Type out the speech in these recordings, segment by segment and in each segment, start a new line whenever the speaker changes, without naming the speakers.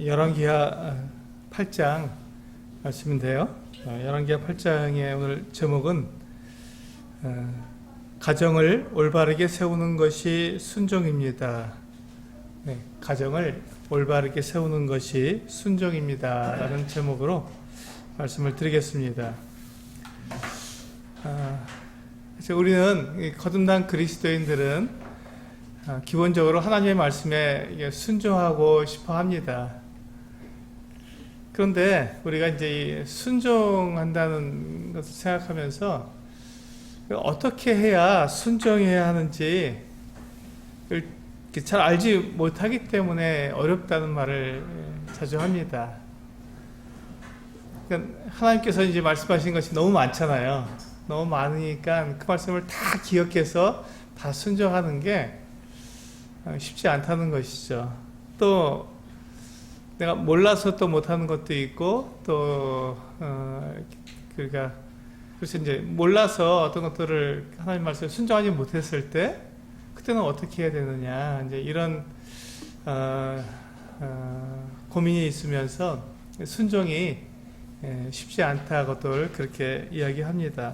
열왕기하 8장 말씀인데요. 열왕기하 8장의 오늘 제목은 가정을 올바르게 세우는 것이 순종입니다. 네, 가정을 올바르게 세우는 것이 순종입니다. 라는 제목으로 말씀을 드리겠습니다. 우리는 거듭난 그리스도인들은 기본적으로 하나님의 말씀에 순종하고 싶어 합니다. 그런데 우리가 이제 순종한다는 것을 생각하면서 어떻게 해야 순종해야 하는지 잘 알지 못하기 때문에 어렵다는 말을 자주 합니다. 그러니까 하나님께서 이제 말씀하신 것이 너무 많잖아요. 너무 많으니까 그 말씀을 다 기억해서 다 순종하는 게 쉽지 않다는 것이죠. 또 내가 몰라서 또 못하는 것도 있고 또 그러니까 그래서 이제 몰라서 어떤 것들을 하나님 말씀에 순종하지 못했을 때 그때는 어떻게 해야 되느냐 이제 이런 고민이 있으면서 순종이 쉽지 않다고들 그렇게 이야기합니다.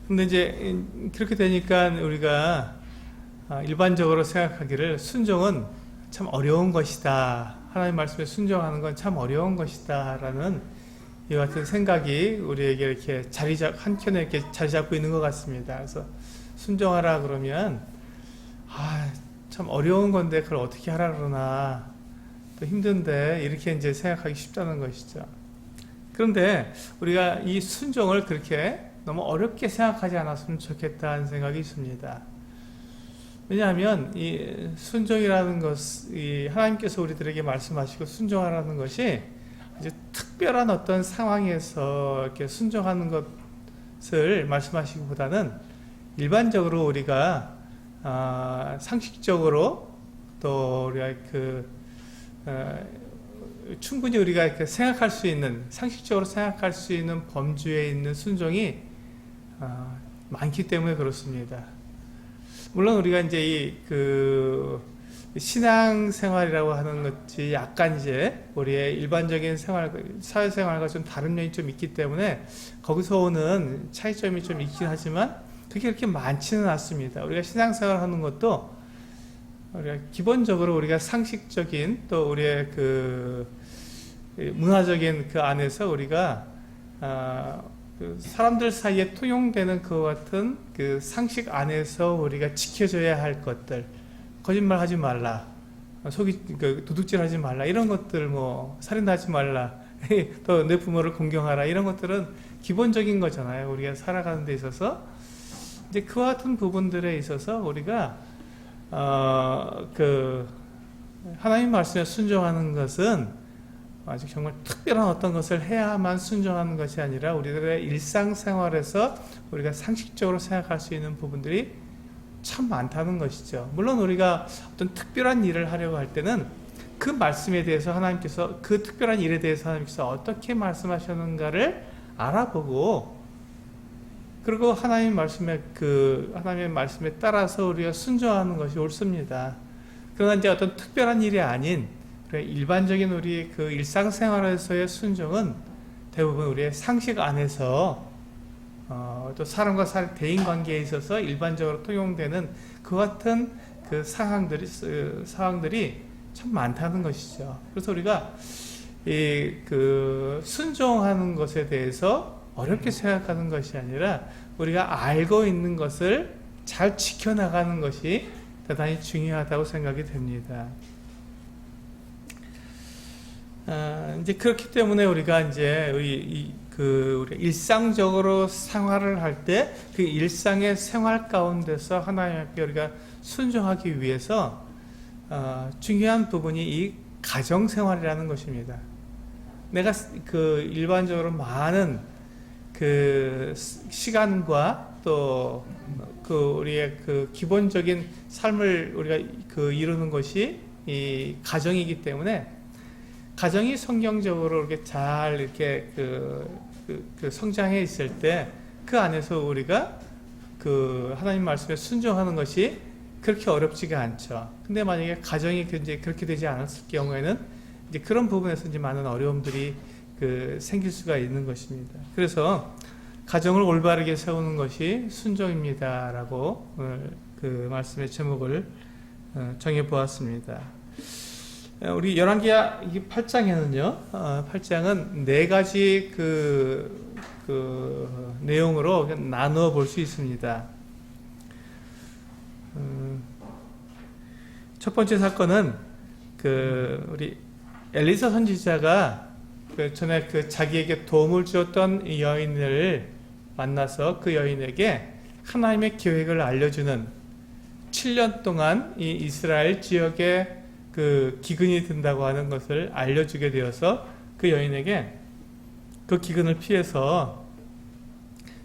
근데 이제 그렇게 되니까 우리가 일반적으로 생각하기를 순종은 참 어려운 것이다. 하나님 말씀에 순종하는 건 참 어려운 것이다. 라는 이와 같은 생각이 우리에게 이렇게 한켠에 이렇게 자리 잡고 있는 것 같습니다. 그래서 순종하라 그러면, 참 어려운 건데 그걸 어떻게 하라 그러나, 또 힘든데, 이렇게 이제 생각하기 쉽다는 것이죠. 그런데 우리가 이 순종을 그렇게 너무 어렵게 생각하지 않았으면 좋겠다는 생각이 있습니다. 왜냐하면 이 순종이라는 것, 이 하나님께서 우리들에게 말씀하시고 순종하라는 것이 이제 특별한 어떤 상황에서 이렇게 순종하는 것을 말씀하시기보다는 일반적으로 우리가 상식적으로 또 우리가 충분히 우리가 이렇게 생각할 수 있는 상식적으로 생각할 수 있는 범주에 있는 순종이 많기 때문에 그렇습니다. 물론 우리가 이제 신앙생활이라고 하는 것이 약간 이제 우리의 일반적인 사회생활과 좀 다른 면이 좀 있기 때문에 거기서 오는 차이점이 좀 있긴 하지만 그게 그렇게 많지는 않습니다. 우리가 신앙생활 하는 것도 우리가 기본적으로 우리가 상식적인 또 우리의 문화적인 그 안에서 우리가 사람들 사이에 통용되는 그와 같은 그 상식 안에서 우리가 지켜줘야 할 것들, 거짓말하지 말라, 도둑질하지 말라, 이런 것들, 살인하지 말라, 또 내 부모를 공경하라, 이런 것들은 기본적인 거잖아요. 우리가 살아가는 데 있어서 이제 그와 같은 부분들에 있어서 우리가 하나님 말씀에 순종하는 것은 아주 정말 특별한 어떤 것을 해야만 순종하는 것이 아니라 우리들의 일상생활에서 우리가 상식적으로 생각할 수 있는 부분들이 참 많다는 것이죠. 물론 우리가 어떤 특별한 일을 하려고 할 때는 그 말씀에 대해서 하나님께서 그 특별한 일에 대해서 하나님께서 어떻게 말씀하셨는가를 알아보고 그리고 하나님의 말씀에 따라서 우리가 순종하는 것이 옳습니다. 그러나 이제 어떤 특별한 일이 아닌 일반적인 우리 그 일상생활에서의 순종은 대부분 우리의 상식 안에서 또 사람과 사람 대인관계에 있어서 일반적으로 통용되는 그 같은 그 상황들이 참 많다는 것이죠. 그래서 우리가 순종하는 것에 대해서 어렵게 생각하는 것이 아니라 우리가 알고 있는 것을 잘 지켜나가는 것이 대단히 중요하다고 생각이 됩니다. 이제 그렇기 때문에 우리가 이제 우리 일상적으로 생활을 할 때 그 일상의 생활 가운데서 하나님 앞에 우리가 순종하기 위해서 중요한 부분이 이 가정 생활이라는 것입니다. 내가 일반적으로 많은 시간과 또 우리의 기본적인 삶을 우리가 이루는 것이 이 가정이기 때문에 가정이 성경적으로 이렇게 잘 이렇게 성장해 있을 때 그 안에서 우리가 하나님 말씀에 순종하는 것이 그렇게 어렵지가 않죠. 근데 만약에 가정이 이제 그렇게 되지 않았을 경우에는 이제 그런 부분에서 이제 많은 어려움들이 생길 수가 있는 것입니다. 그래서 가정을 올바르게 세우는 것이 순종입니다라고 오늘 그 말씀의 제목을 정해 보았습니다. 우리 열왕기하 8장에는요, 8장은 네 가지 내용으로 나누어 볼 수 있습니다. 첫 번째 사건은 우리 엘리사 선지자가 전에 자기에게 도움을 주었던 이 여인을 만나서 그 여인에게 하나님의 계획을 알려주는 7년 동안 이 이스라엘 지역에 기근이 든다고 하는 것을 알려주게 되어서 그 여인에게 그 기근을 피해서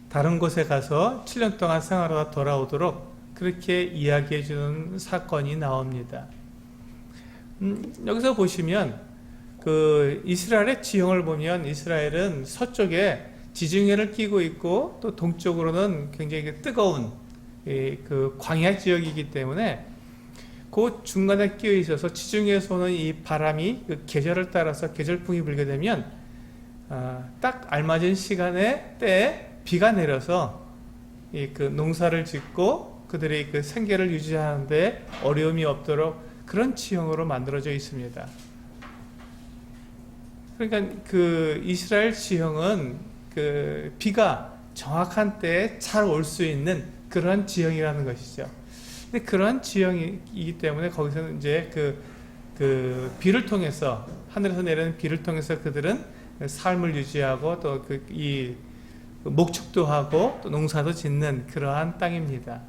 다른 곳에 가서 7년 동안 생활하다 돌아오도록 그렇게 이야기해 주는 사건이 나옵니다. 여기서 보시면 이스라엘의 지형을 보면 이스라엘은 서쪽에 지중해를 끼고 있고 또 동쪽으로는 굉장히 뜨거운 광야 지역이기 때문에 그 중간에 끼어 있어서 지중해에서 오는 이 바람이 계절을 따라서 계절풍이 불게 되면 딱 알맞은 시간에 때에 비가 내려서 농사를 짓고 그들의 생계를 유지하는데 어려움이 없도록 그런 지형으로 만들어져 있습니다. 그러니까 이스라엘 지형은 비가 정확한 때에 잘 올 수 있는 그런 지형이라는 것이죠. 근데 그런 지형이기 때문에 거기서는 이제 비를 통해서 하늘에서 내리는 비를 통해서 그들은 삶을 유지하고 또 목축도 하고 또 농사도 짓는 그러한 땅입니다.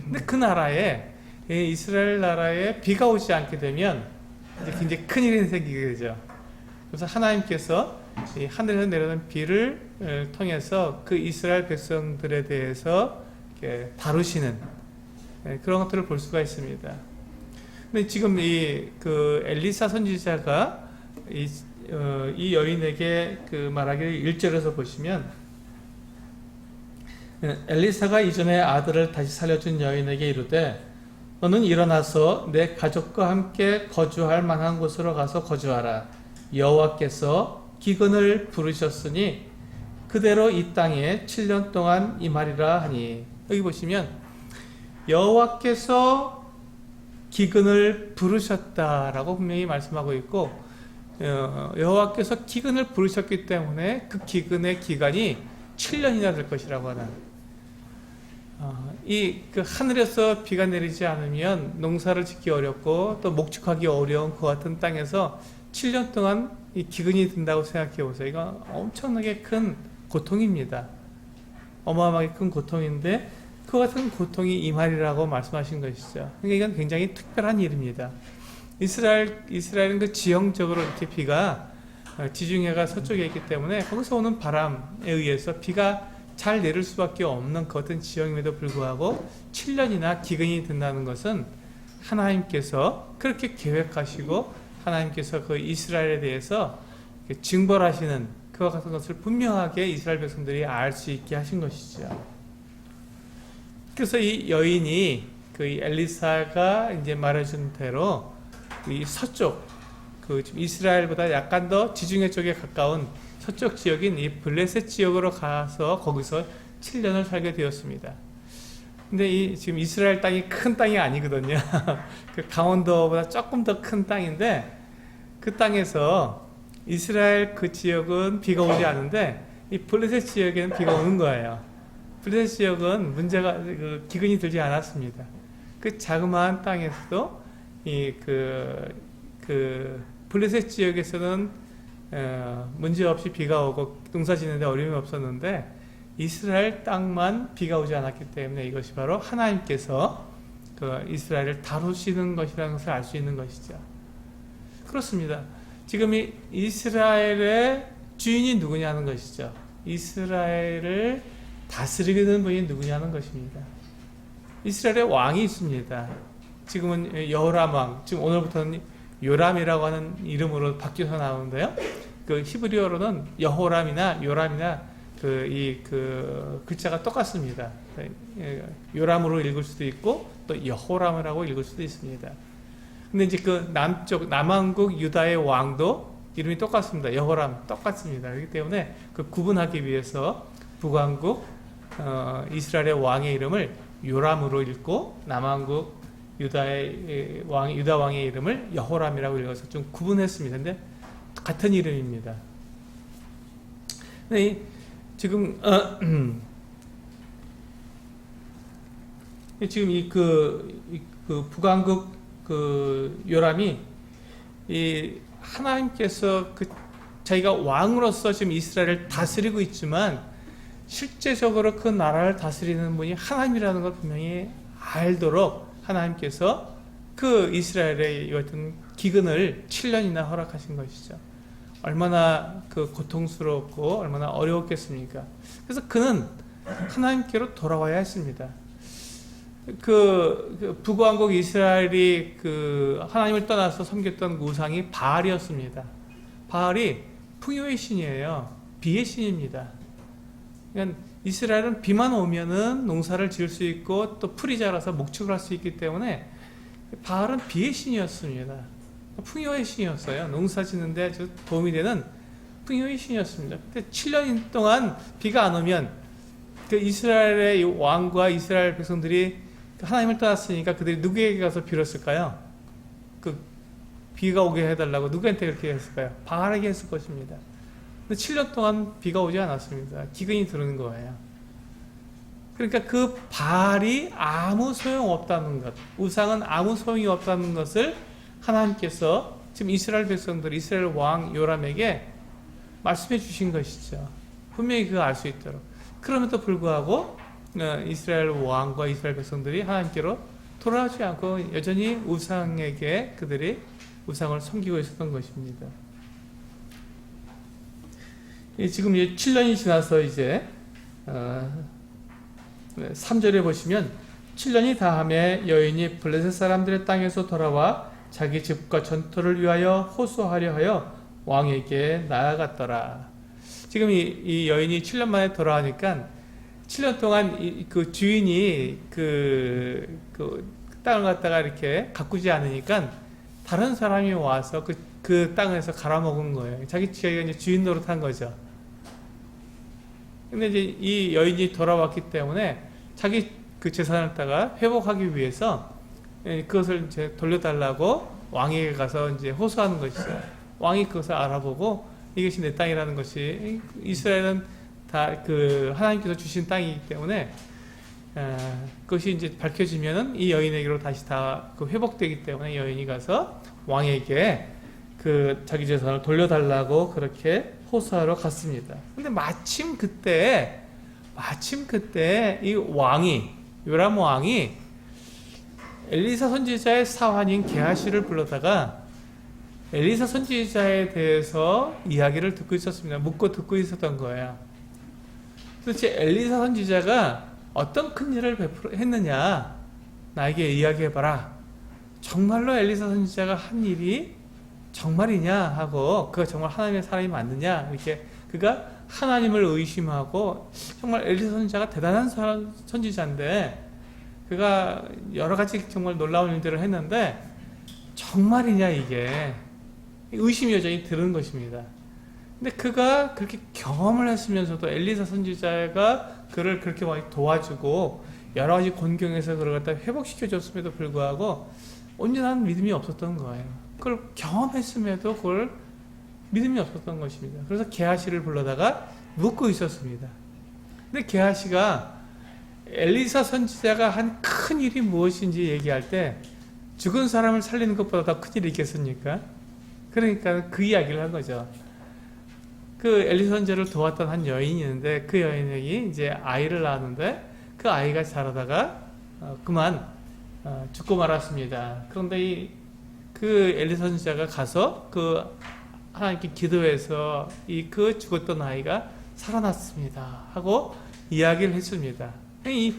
근데 그 나라에 이스라엘 나라에 비가 오지 않게 되면 이제 굉장히 큰 일이 생기게 되죠. 그래서 하나님께서 이 하늘에서 내려오는 비를 통해서 그 이스라엘 백성들에 대해서 다루시는 그런 것들을 볼 수가 있습니다. 근데 지금 엘리사 선지자가 이 여인에게 말하기를 1절에서 보시면 엘리사가 이전에 아들을 다시 살려준 여인에게 이르되 너는 일어나서 내 가족과 함께 거주할 만한 곳으로 가서 거주하라. 여호와께서 기근을 부르셨으니 그대로 이 땅에 7년 동안 임하리라 하니. 여기 보시면 여호와께서 기근을 부르셨다라고 분명히 말씀하고 있고 여호와께서 기근을 부르셨기 때문에 그 기근의 기간이 7년이나 될 것이라고 하는 하늘에서 비가 내리지 않으면 농사를 짓기 어렵고 또 목축하기 어려운 그 같은 땅에서 7년 동안 이 기근이 든다고 생각해 보세요. 이거 엄청나게 큰 고통입니다. 어마어마하게 큰 고통인데 그 같은 고통이 임하리라고 말씀하신 것이죠. 그러니까 이건 굉장히 특별한 일입니다. 이스라엘은 지형적으로 이렇게 비가 지중해가 서쪽에 있기 때문에 거기서 오는 바람에 의해서 비가 잘 내릴 수밖에 없는 그 어떤 지형임에도 불구하고 7년이나 기근이 든다는 것은 하나님께서 그렇게 계획하시고 하나님께서 그 이스라엘에 대해서 징벌하시는 그와 같은 것을 분명하게 이스라엘 백성들이 알 수 있게 하신 것이죠. 그래서 이 여인이 엘리사가 이제 말해준 대로 이 서쪽 이스라엘보다 약간 더 지중해 쪽에 가까운 서쪽 지역인 이 블레셋 지역으로 가서 거기서 7년을 살게 되었습니다. 근데 지금 이스라엘 땅이 큰 땅이 아니거든요. 강원도보다 조금 더 큰 땅인데 그 땅에서 이스라엘 그 지역은 비가 오지 않는데 이 블레셋 지역에는 비가 오는 거예요. 블레셋 지역은 문제가 기근이 들지 않았습니다. 그 자그마한 땅에서도 블레셋 지역에서는 문제 없이 비가 오고 농사 짓는데 어려움이 없었는데 이스라엘 땅만 비가 오지 않았기 때문에 이것이 바로 하나님께서 이스라엘을 다루시는 것이라는 것을 알 수 있는 것이죠. 그렇습니다. 지금 이 이스라엘의 주인이 누구냐는 것이죠. 이스라엘을 다스리게 되는 분이 누구냐는 것입니다. 이스라엘의 왕이 있습니다. 지금은 여호람 왕, 지금 오늘부터는 요람이라고 하는 이름으로 바뀌어서 나오는데요. 히브리어로는 여호람이나 요람이나 글자가 똑같습니다. 요람으로 읽을 수도 있고 또 여호람이라고 읽을 수도 있습니다. 근데 이제 그 남왕국 유다의 왕도 이름이 똑같습니다. 여호람 똑같습니다. 그렇기 때문에 그 구분하기 위해서 북왕국 이스라엘의 왕의 이름을 요람으로 읽고 남왕국 유다 왕의 이름을 여호람이라고 읽어서 좀 구분했습니다. 근데 같은 이름입니다. 근데 지금 지금 그 북왕국 그 요람이 이 하나님께서 자기가 왕으로서 지금 이스라엘을 다스리고 있지만 실제적으로 그 나라를 다스리는 분이 하나님이라는 걸 분명히 알도록 하나님께서 그 이스라엘의 어떤 기근을 7년이나 허락하신 것이죠. 얼마나 그 고통스럽고 얼마나 어려웠겠습니까? 그래서 그는 하나님께로 돌아와야 했습니다. 그 북왕국 이스라엘이 그 하나님을 떠나서 섬겼던 우상이 바알이었습니다. 바알이 풍요의 신이에요. 비의 신입니다. 그러니까 이스라엘은 비만 오면은 농사를 지을 수 있고 또 풀이 자라서 목축을 할 수 있기 때문에 바알은 비의 신이었습니다. 풍요의 신이었어요. 농사 짓는데 도움이 되는 풍요의 신이었습니다. 근데 7년 동안 비가 안 오면 그 이스라엘의 왕과 이스라엘 백성들이 하나님을 떠났으니까 그들이 누구에게 가서 빌었을까요? 그 비가 오게 해달라고 누구한테 그렇게 했을까요? 바알에게 했을 것입니다. 근데 7년 동안 비가 오지 않았습니다. 기근이 들어오는 거예요. 그러니까 그 바알이 아무 소용없다는 것, 우상은 아무 소용이 없다는 것을 하나님께서 지금 이스라엘 백성들, 이스라엘 왕 요람에게 말씀해 주신 것이죠. 분명히 그거 알 수 있도록. 그럼에도 불구하고 이스라엘 왕과 이스라엘 백성들이 하나님께로 돌아오지 않고 여전히 우상에게 그들이 우상을 섬기고 있었던 것입니다. 지금 7년이 지나서 이제 3절에 보시면 7년이 다함에 여인이 블레셋 사람들의 땅에서 돌아와 자기 집과 전토를 위하여 호소하려 하여 왕에게 나아갔더라. 지금 이 여인이 7년 만에 돌아오니까 7년 동안 그 주인이 그 땅을 갖다가 이렇게 가꾸지 않으니까 다른 사람이 와서 그 땅에서 갈아먹은 거예요. 자기가 이제 주인 노릇한 거죠. 근데 이제 이 여인이 돌아왔기 때문에 자기 그 재산을 다가 회복하기 위해서 그것을 이제 돌려달라고 왕에게 가서 이제 호소하는 것이죠. 왕이 그것을 알아보고 이것이 내 땅이라는 것이 이스라엘은 다 그 하나님께서 주신 땅이기 때문에 그것이 이제 밝혀지면은 이 여인에게로 다시 다 그 회복되기 때문에 여인이 가서 왕에게 그 자기 재산을 돌려달라고 그렇게 호소하러 갔습니다. 근데 마침 그때 이 왕이 요람 왕이 엘리사 선지자의 사환인 게하시를 불러다가 엘리사 선지자에 대해서 이야기를 듣고 있었습니다. 묻고 듣고 있었던 거예요. 도대체 엘리사 선지자가 어떤 큰 일을 했느냐 나에게 이야기해봐라. 정말로 엘리사 선지자가 한 일이 정말이냐 하고 그가 정말 하나님의 사람이 맞느냐 이렇게 그가 하나님을 의심하고 정말 엘리사 선지자가 대단한 선지자인데 그가 여러 가지 정말 놀라운 일들을 했는데 정말이냐 이게 의심이 여전히 드는 것입니다. 근데 그가 그렇게 경험을 했으면서도 엘리사 선지자가 그를 그렇게 많이 도와주고 여러 가지 곤경에서 그를 갖다 회복시켜 줬음에도 불구하고 온전한 믿음이 없었던 거예요. 그걸 경험했음에도 그걸 믿음이 없었던 것입니다. 그래서 게하시를 불러다가 묻고 있었습니다. 근데 게하시가 엘리사 선지자가 한 큰 일이 무엇인지 얘기할 때 죽은 사람을 살리는 것보다 더 큰 일이 있겠습니까? 그러니까 그 이야기를 한 거죠. 그 엘리사 선지자를 도왔던 한 여인이 있는데 그 여인이 이제 아이를 낳았는데 그 아이가 자라다가 그만 죽고 말았습니다. 그런데 그 엘리사 선지자가 가서 그 하나님께 기도해서 그 죽었던 아이가 살아났습니다 하고 이야기를 했습니다. 이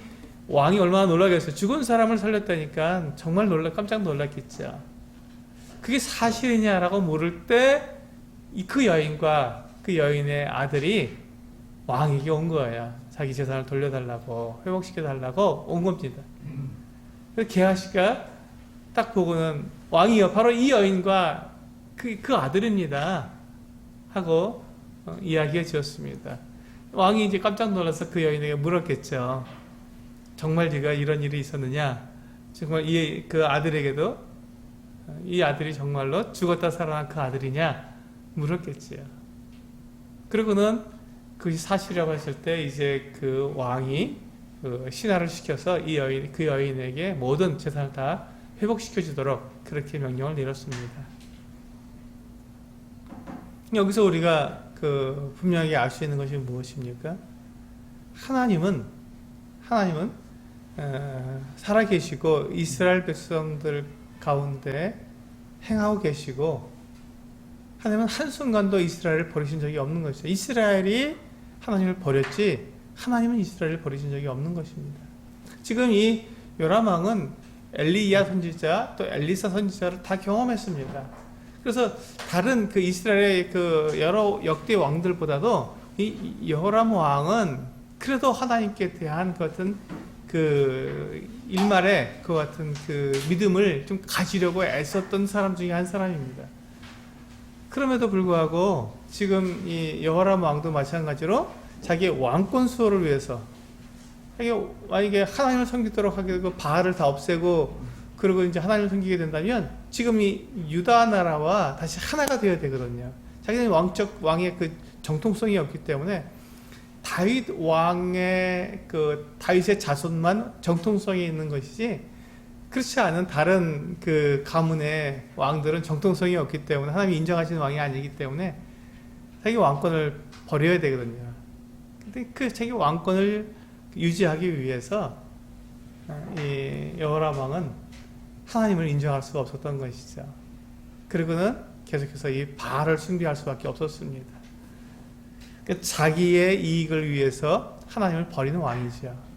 왕이 얼마나 놀라겠어요. 죽은 사람을 살렸다니까 정말 깜짝 놀랐겠죠. 그게 사실이냐라고 물을 때 그 여인과 그 여인의 아들이 왕에게 온 거예요. 자기 재산을 돌려달라고 회복시켜달라고 온 겁니다. 그래서 게하시가 딱 보고는 왕이여 바로 이 여인과 그 아들입니다 하고 이야기해 주었습니다. 왕이 이제 깜짝 놀라서 그 여인에게 물었겠죠. 정말 네가 이런 일이 있었느냐? 정말 그 아들에게도 이 아들이 정말로 죽었다 살아난 그 아들이냐? 물었겠지요. 그리고는 그것이 사실이라고 했을 때 이제 그 왕이 신하를 시켜서 그 여인에게 모든 재산을 다 회복시켜 주도록 그렇게 명령을 내렸습니다. 여기서 우리가 분명하게 알 수 있는 것이 무엇입니까? 하나님은 살아계시고 이스라엘 백성들 가운데 행하고 계시고 하나님은 한순간도 이스라엘을 버리신 적이 없는 것이죠. 이스라엘이 하나님을 버렸지 하나님은 이스라엘을 버리신 적이 없는 것입니다. 지금 이 요람왕은 엘리야 선지자 또 엘리사 선지자를 다 경험했습니다. 그래서 다른 이스라엘의 여러 역대 왕들보다도 이 여호람 왕은 그래도 하나님께 대한 같은 일말의 같은 믿음을 좀 가지려고 애썼던 사람 중에 한 사람입니다. 그럼에도 불구하고 지금 이 여호람 왕도 마찬가지로 자기의 왕권 수호를 위해서 만약에 하나님을 섬기도록 하게 되고 바알을 다 없애고 그리고 이제 하나님을 섬기게 된다면 지금 이 유다 나라와 다시 하나가 되어야 되거든요. 자기는 왕의 정통성이 없기 때문에 다윗 왕의 다윗의 자손만 정통성이 있는 것이지 그렇지 않은 다른 가문의 왕들은 정통성이 없기 때문에 하나님이 인정하시는 왕이 아니기 때문에 자기 왕권을 버려야 되거든요. 근데 자기 왕권을 유지하기 위해서 이 여호람 왕은 하나님을 인정할 수가 없었던 것이죠. 그리고는 계속해서 이 바알을 숭배할 수밖에 없었습니다. 자기의 이익을 위해서 하나님을 버리는 왕이죠.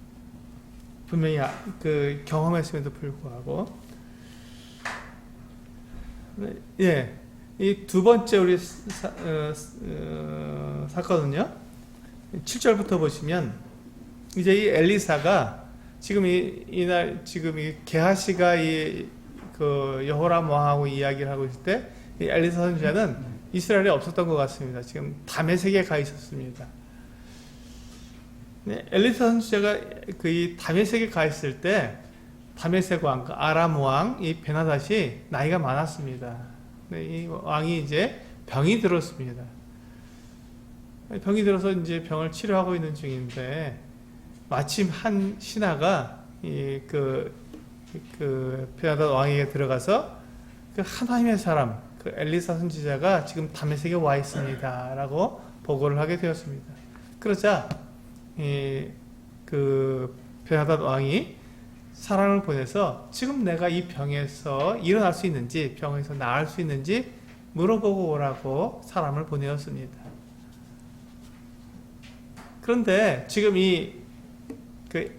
분명히 경험했음에도 불구하고 이 두 번째 우리 사건은요. 7절부터 보시면 이제 이 엘리사가 지금 지금 이 게하시가 여호람 왕하고 이야기를 하고 있을 때 이 엘리사 선지자는 이스라엘에 없었던 것 같습니다. 지금 다메섹에 가 있었습니다. 엘리사 선지자가 이 다메섹에 가 있을 때 다메섹 왕, 아람 왕, 이 베나닷이 나이가 많았습니다. 이 왕이 이제 병이 들었습니다. 병이 들어서 이제 병을 치료하고 있는 중인데 마침 한 신하가 베나닷 왕에게 들어가서 하나님의 사람, 엘리사 선지자가 지금 다메섹에 와 있습니다. 라고 보고를 하게 되었습니다. 그러자 베나닷 왕이 사람을 보내서 지금 내가 이 병에서 일어날 수 있는지 병에서 나을 수 있는지 물어보고 오라고 사람을 보내었습니다. 그런데 지금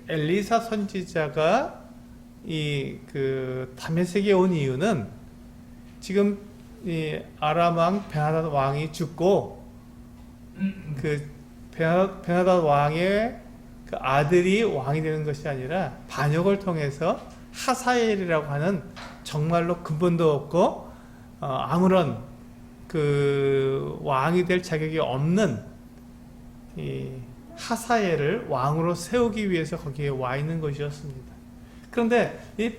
엘리사 선지자가 다메섹에 온 이유는 지금 이 아람 왕 베나닷 왕이 죽고 베나닷 왕의 아들이 왕이 되는 것이 아니라 반역을 통해서 하사엘이라고 하는 정말로 근본도 없고 아무런 왕이 될 자격이 없는 이 하사엘을 왕으로 세우기 위해서 거기에 와 있는 것이었습니다. 그런데 이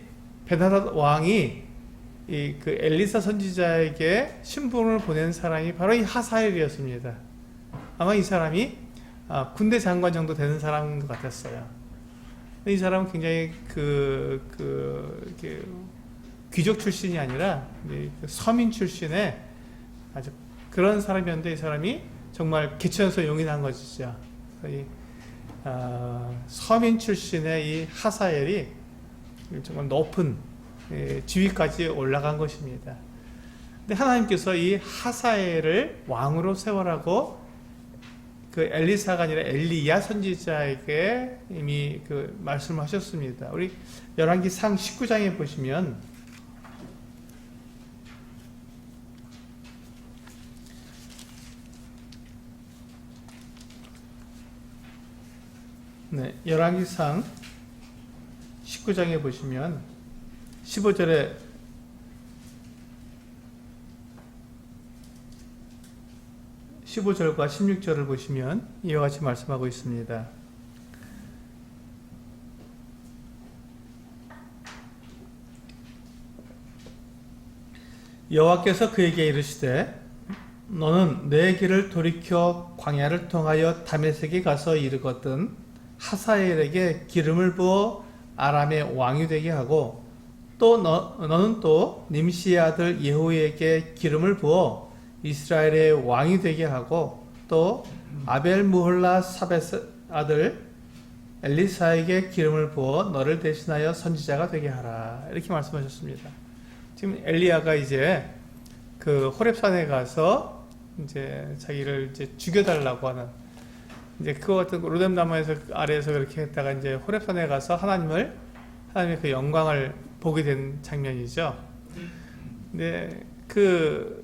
베나닷 왕이 엘리사 선지자에게 신분을 보낸 사람이 바로 이 하사엘이었습니다. 아마 이 사람이 군대 장관 정도 되는 사람인 것 같았어요. 이 사람은 굉장히 귀족 출신이 아니라 서민 출신의 아주 그런 사람이었는데 이 사람이 정말 개천에서 용이 난 것이죠. 서민 출신의 이 하사엘이 정말 높은 지위까지 올라간 것입니다. 근데 하나님께서 이 하사엘을 왕으로 세워라고 엘리사가 아니라 엘리야 선지자에게 이미 말씀하셨습니다. 우리 열왕기상 19장에 보시면 네, 열왕기상 19장에 보시면 15절에 15절과 16절을 보시면 이와 같이 말씀하고 있습니다. 여호와께서 그에게 이르시되 너는 내 길을 돌이켜 광야를 통하여 다메섹에 가서 이르거든 하사엘에게 기름을 부어 아람의 왕이 되게 하고 또 너는 또 님시의 아들 예후에게 기름을 부어 이스라엘의 왕이 되게 하고 또 아벨 무홀라 사벳 아들 엘리사에게 기름을 부어 너를 대신하여 선지자가 되게 하라. 이렇게 말씀하셨습니다. 지금 엘리야가 이제 그 호렙산에 가서 이제 자기를 이제 죽여달라고 하는 이제 그거 같은 로뎀 나무에서 아래에서 그렇게 했다가 이제 호렙산에 가서 하나님의 그 영광을 보게 된 장면이죠. 근데 그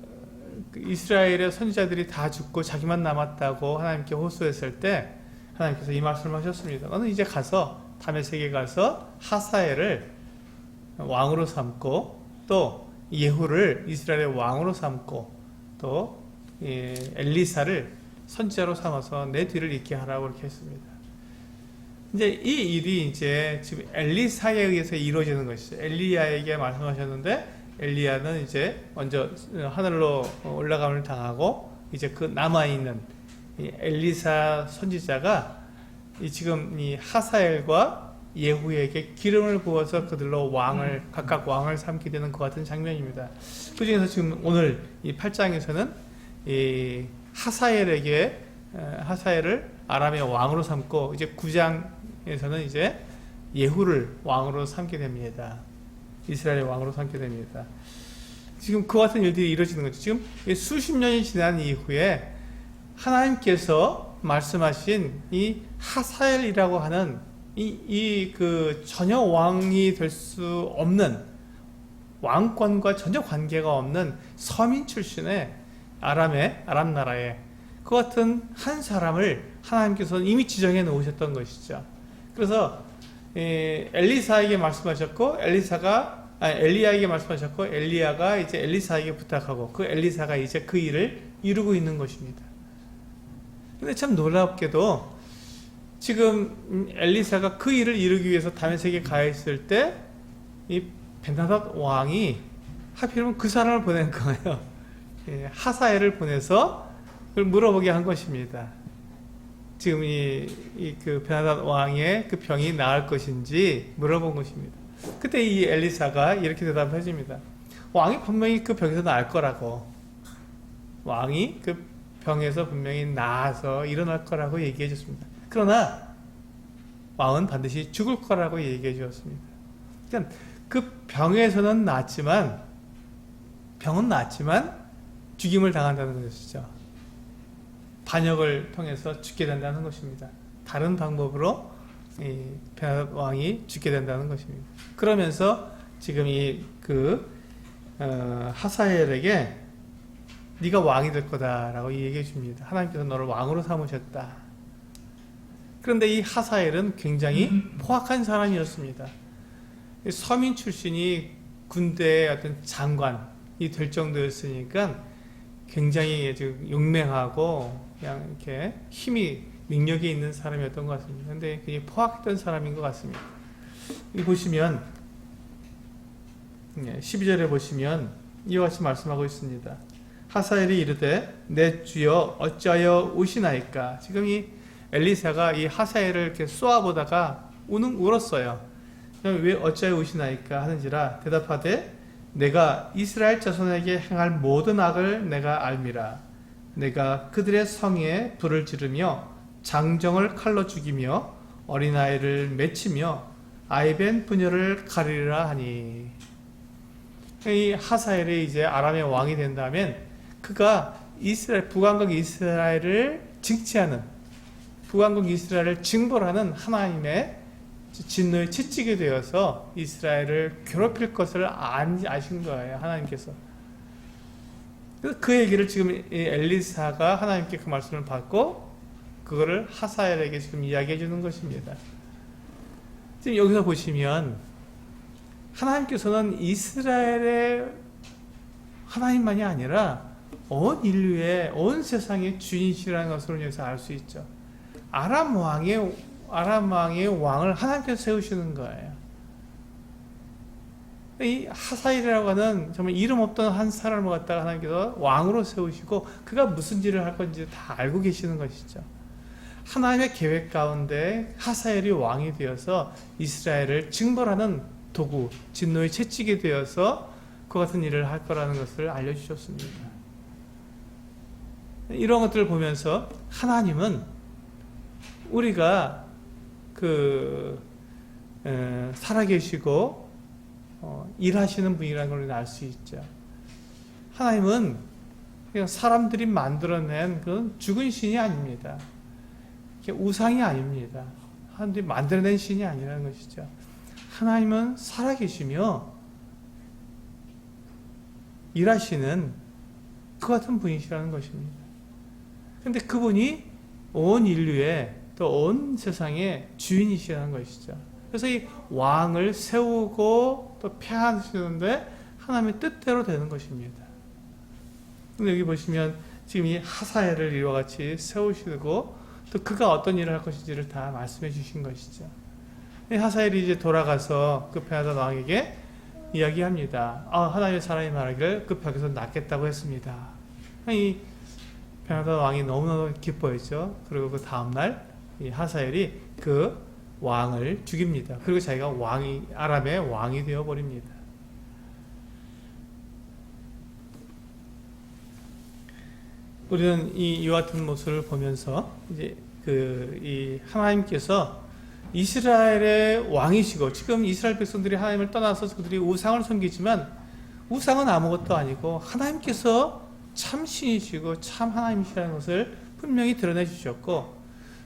이스라엘의 선지자들이 다 죽고 자기만 남았다고 하나님께 호소했을 때 하나님께서 이 말씀을 하셨습니다. 너는 이제 가서 다메섹에 가서 하사엘을 왕으로 삼고 또 예후를 이스라엘의 왕으로 삼고 또 엘리사를 선지자로 삼아서 내 뒤를 잇게 하라고 이렇게 했습니다. 이제 이 일이 이제 지금 엘리사에 의해서 이루어지는 것이죠. 엘리야에게 말씀하셨는데 엘리야는 이제 먼저 하늘로 올라감을 당하고 이제 그 남아있는 엘리사 선지자가 지금 이 하사엘과 예후에게 기름을 부어서 그들로 각각 왕을 삼게 되는 것 같은 장면입니다. 그 중에서 지금 오늘 이 8장에서는 이 하사엘을 아람의 왕으로 삼고 이제 9장에서는 이제 예후를 왕으로 삼게 됩니다. 이스라엘의 왕으로 삼게 됩니다. 지금 그 같은 일들이 이루어지는 거죠. 지금 수십 년이 지난 이후에 하나님께서 말씀하신 이 하사엘이라고 하는 그 전혀 왕이 될 수 없는 왕권과 전혀 관계가 없는 서민 출신의 아람 나라에 그 같은 한 사람을 하나님께서는 이미 지정해 놓으셨던 것이죠. 그래서 엘리사에게 말씀하셨고 엘리야에게 말씀하셨고 엘리야가 이제 엘리사에게 부탁하고 그 엘리사가 이제 그 일을 이루고 있는 것입니다. 근데 참 놀랍게도 지금 엘리사가 그 일을 이루기 위해서 다메섹에 가 있을 때 이 벤하닷 왕이 하필이면 그 사람을 보낸 거예요. 하사엘을 보내서 그걸 물어보게 한 것입니다. 지금 그 벤하닷 왕의 그 병이 나을 것인지 물어본 것입니다. 그때 이 엘리사가 이렇게 대답해 줍니다. 왕이 분명히 그 병에서 나을 거라고. 왕이 그 병에서 분명히 나아서 일어날 거라고 얘기해 줬습니다. 그러나 왕은 반드시 죽을 거라고 얘기해 주었습니다. 그러니까 그 병은 낫지만 죽임을 당한다는 것이죠. 반역을 통해서 죽게 된다는 것입니다. 다른 방법으로 벤하닷 왕이 죽게 된다는 것입니다. 그러면서 지금 하사엘에게 네가 왕이 될 거다라고 얘기해 줍니다. 하나님께서 너를 왕으로 삼으셨다. 그런데 이 하사엘은 굉장히 포악한 사람이었습니다. 서민 출신이 군대의 어떤 장관이 될 정도였으니까 굉장히 용맹하고 그냥 이렇게 능력이 있는 사람이었던 것 같습니다. 그런데 굉장히 포악했던 사람인 것 같습니다. 이 보시면 12절에 보시면 이와 같이 말씀하고 있습니다. 하사엘이 이르되 내 주여 어찌하여 우시나이까. 지금 이 엘리사가 이 하사엘을 이렇게 쏘아보다가 울었어요. 왜 어찌하여 우시나이까 하는지라 대답하되 내가 이스라엘 자손에게 행할 모든 악을 내가 알미라. 내가 그들의 성에 불을 지르며 장정을 칼로 죽이며 어린아이를 맺히며 아이벤 부녀를 가리리라 하니. 이 하사엘이 이제 아람의 왕이 된다면 그가 북왕국 이스라엘을 징치하는, 북왕국 이스라엘을 징벌하는 하나님의 진노에 채찍이 되어서 이스라엘을 괴롭힐 것을 아신 거예요. 하나님께서. 그래서 그 얘기를 지금 엘리사가 하나님께 그 말씀을 받고 그거를 하사엘에게 지금 이야기해 주는 것입니다. 지금 여기서 보시면 하나님께서는 이스라엘의 하나님만이 아니라 온 인류의 온 세상의 주인이시라는 것을 여기서 알 수 있죠. 아람 왕의 왕을 하나님께서 세우시는 거예요. 이 하사엘이라고 하는 정말 이름 없던 한 사람을 갖다가 하나님께서 왕으로 세우시고 그가 무슨 일을 할 건지 다 알고 계시는 것이죠. 하나님의 계획 가운데 하사엘이 왕이 되어서 이스라엘을 징벌하는 도구, 진노의 채찍이 되어서 그 같은 일을 할 거라는 것을 알려주셨습니다. 이런 것들을 보면서 하나님은 우리가 살아계시고 일하시는 분이라는 걸 알 수 있죠. 하나님은 그냥 사람들이 만들어낸 그런 죽은 신이 아닙니다. 우상이 아닙니다. 사람들이 만들어낸 신이 아니라는 것이죠. 하나님은 살아계시며 일하시는 그 같은 분이시라는 것입니다. 그런데 그분이 온 인류의 또 온 세상의 주인이시라는 것이죠. 그래서 이 왕을 세우고 또 폐하시는데 하나님의 뜻대로 되는 것입니다. 근데 여기 보시면 지금 이 하사엘을 이와 같이 세우시고 또 그가 어떤 일을 할 것인지를 다 말씀해 주신 것이죠. 하사엘이 이제 돌아가서 그 베나다 왕에게 이야기합니다. 하나님의 사람이 말하기를 그 벽에서 낫겠다고 했습니다. 이 베나다 왕이 너무너무 기뻐했죠. 그리고 그 다음날 이 하사엘이 그 왕을 죽입니다. 그리고 자기가 아람의 왕이 되어 버립니다. 우리는 이와 같은 모습을 보면서 이제 이 하나님께서 이스라엘의 왕이시고 지금 이스라엘 백성들이 하나님을 떠나서 그들이 우상을 섬기지만 우상은 아무것도 아니고 하나님께서 참 신이시고 참 하나님이시라는 것을 분명히 드러내 주셨고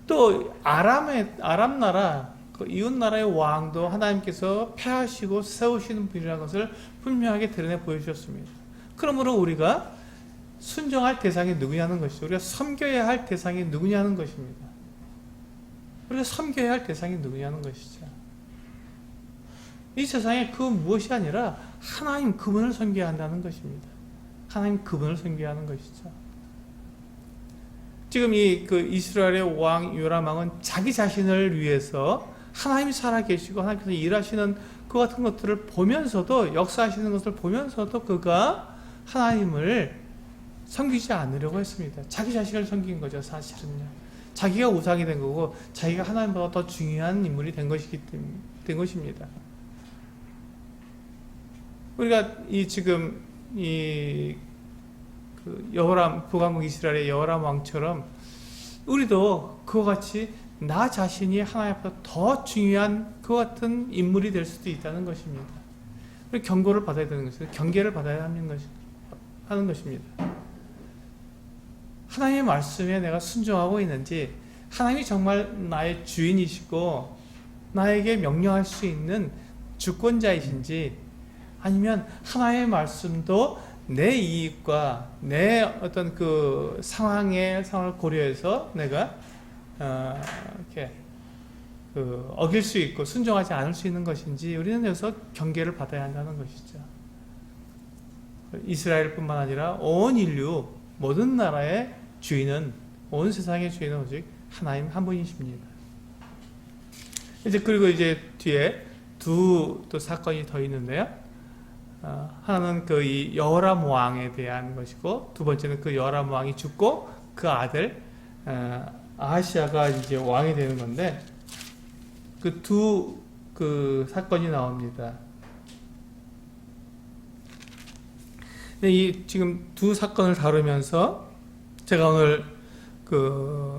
또 아람 나라 그 이웃 나라의 왕도 하나님께서 폐하시고 세우시는 분이라는 것을 분명하게 드러내 보여주셨습니다. 그러므로 우리가 순종할 대상이 누구냐는 것이죠. 우리가 섬겨야 할 대상이 누구냐는 것입니다. 우리가 섬겨야 할 대상이 누구냐는 것이죠. 이 세상에 그 무엇이 아니라 하나님 그분을 섬겨야 한다는 것입니다. 하나님 그분을 섬겨야 하는 것이죠. 지금 이스라엘의 왕 요람 왕은 자기 자신을 위해서 하나님이 살아계시고 하나님께서 일하시는 그 같은 것들을 보면서도 역사하시는 것을 보면서도 그가 하나님을 섬기지 않으려고 했습니다. 자기 자신을 섬긴 거죠, 사실은요. 자기가 우상이 된 거고 자기가 하나님보다 더 중요한 인물이 된 것입니다. 우리가 지금 여호람 북왕국 이스라엘의 여호람 왕처럼 우리도 그와 같이 나 자신이 하나님 앞에서 더 중요한 그 같은 인물이 될 수도 있다는 것입니다. 우리 경고를 받아야 되는 것이죠. 경계를 받아야 하는 것입니다. 하나님의 말씀에 내가 순종하고 있는지, 하나님이 정말 나의 주인이시고 나에게 명령할 수 있는 주권자이신지, 아니면 하나님의 말씀도 내 이익과 내 어떤 그 상황을 고려해서 내가 이렇게 어길 수 있고 순종하지 않을 수 있는 것인지, 우리는 여기서 경계를 받아야 한다는 것이죠. 이스라엘뿐만 아니라 온 인류 모든 나라의 주인은, 온 세상의 주인은 오직 하나님 한 분이십니다. 그리고 뒤에 또 사건이 더 있는데요. 하나는 이 여호람 왕에 대한 것이고, 두 번째는 그 여호람 왕이 죽고 그 아들 아하시아가 이제 왕이 되는 건데, 그 사건이 나옵니다. 근데 지금 두 사건을 다루면서 제가 오늘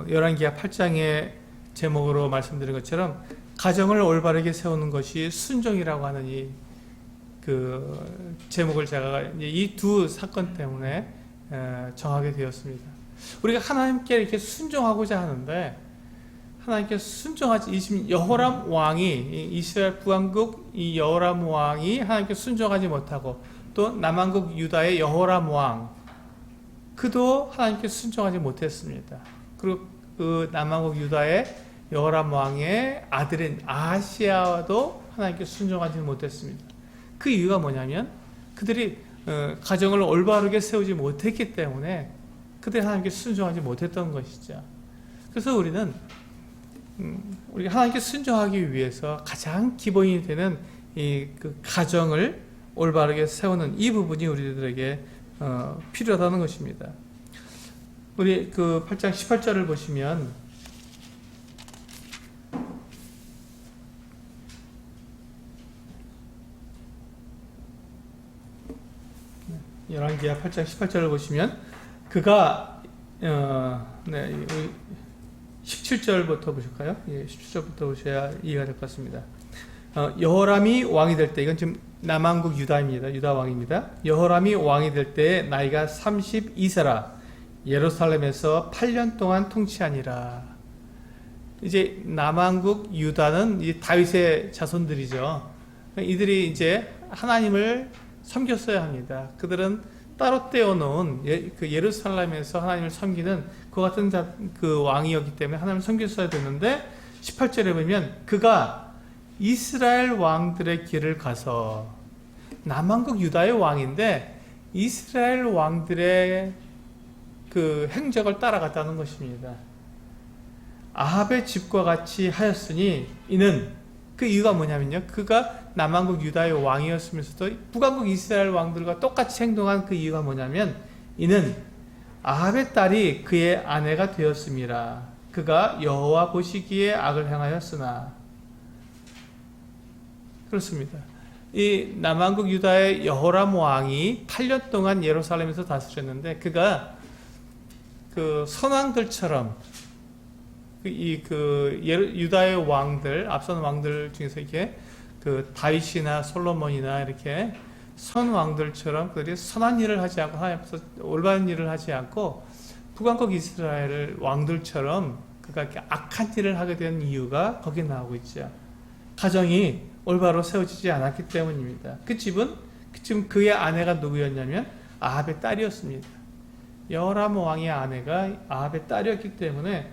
열왕기하 8장의 제목으로 말씀드린 것처럼 가정을 올바르게 세우는 것이 순종이라고 하는 제목을 제가 이 두 사건 때문에 정하게 되었습니다. 우리가 하나님께 이렇게 순종하고자 하는데, 하나님께 순종하지, 지금 여호람 왕이, 이스라엘 북왕국 이 여호람 왕이 하나님께 순종하지 못하고, 또 남왕국 유다의 여호람 왕, 그도 하나님께 순종하지 못했습니다. 그리고 남왕국 유다의 여호람 왕의 아들인 아하시야도 하나님께 순종하지 못했습니다. 그 이유가 뭐냐면 그들이 가정을 올바르게 세우지 못했기 때문에 그들이 하나님께 순종하지 못했던 것이죠. 그래서 우리는 우리 하나님께 순종하기 위해서 가장 기본이 되는 그 가정을 올바르게 세우는 이 부분이 우리들에게 필요하다는 것입니다. 우리 그 8장 18절을 보시면 열왕기하 8장 18절을 보시면 그가 17절부터 보실까요? 17절부터 보셔야 이해가 될 것 같습니다. 여호람이 왕이 될 때, 이건 지금 남왕국 유다입니다. 유다 왕입니다. 여호람이 왕이 될 때 나이가 32세라 예루살렘에서 8년 동안 통치하니라. 이제 남왕국 유다는 이 다윗의 자손들이죠. 이들이 이제 하나님을 섬겼어야 합니다. 그들은 따로 떼어놓은 그 예루살렘에서 하나님을 섬기는 그 같은 그 왕이었기 때문에 하나님을 섬겼어야 됐는데 18절에 보면 그가 이스라엘 왕들의 길을 가서 남왕국 유다의 왕인데 이스라엘 왕들의 그 행적을 따라갔다는 것입니다. 아합의 집과 같이 하였으니 이는 그 이유가 뭐냐면요. 그가 남왕국 유다의 왕이었으면서도 북왕국 이스라엘 왕들과 똑같이 행동한 그 이유가 뭐냐면 이는 아합의 딸이 그의 아내가 되었음이라. 그가 여호와 보시기에 악을 행하였으나. 그렇습니다. 이 남왕국 유다의 여호람 왕이 8년 동안 예루살렘에서 다스렸는데 그가 그 선왕들처럼 유다의 왕들, 앞선 왕들 중에서 이렇게 그 다윗이나 솔로몬이나 이렇게 선 왕들처럼 그들이 선한 일을 하지 않고 하나님 앞에서 올바른 일을 하지 않고 북왕국 이스라엘 왕들처럼 그가 이렇게 악한 일을 하게 된 이유가 거기에 나오고 있죠. 가정이 올바로 세워지지 않았기 때문입니다. 그 집은 지금 그의 아내가 누구였냐면 아합의 딸이었습니다. 여호람 왕의 아내가 아합의 딸이었기 때문에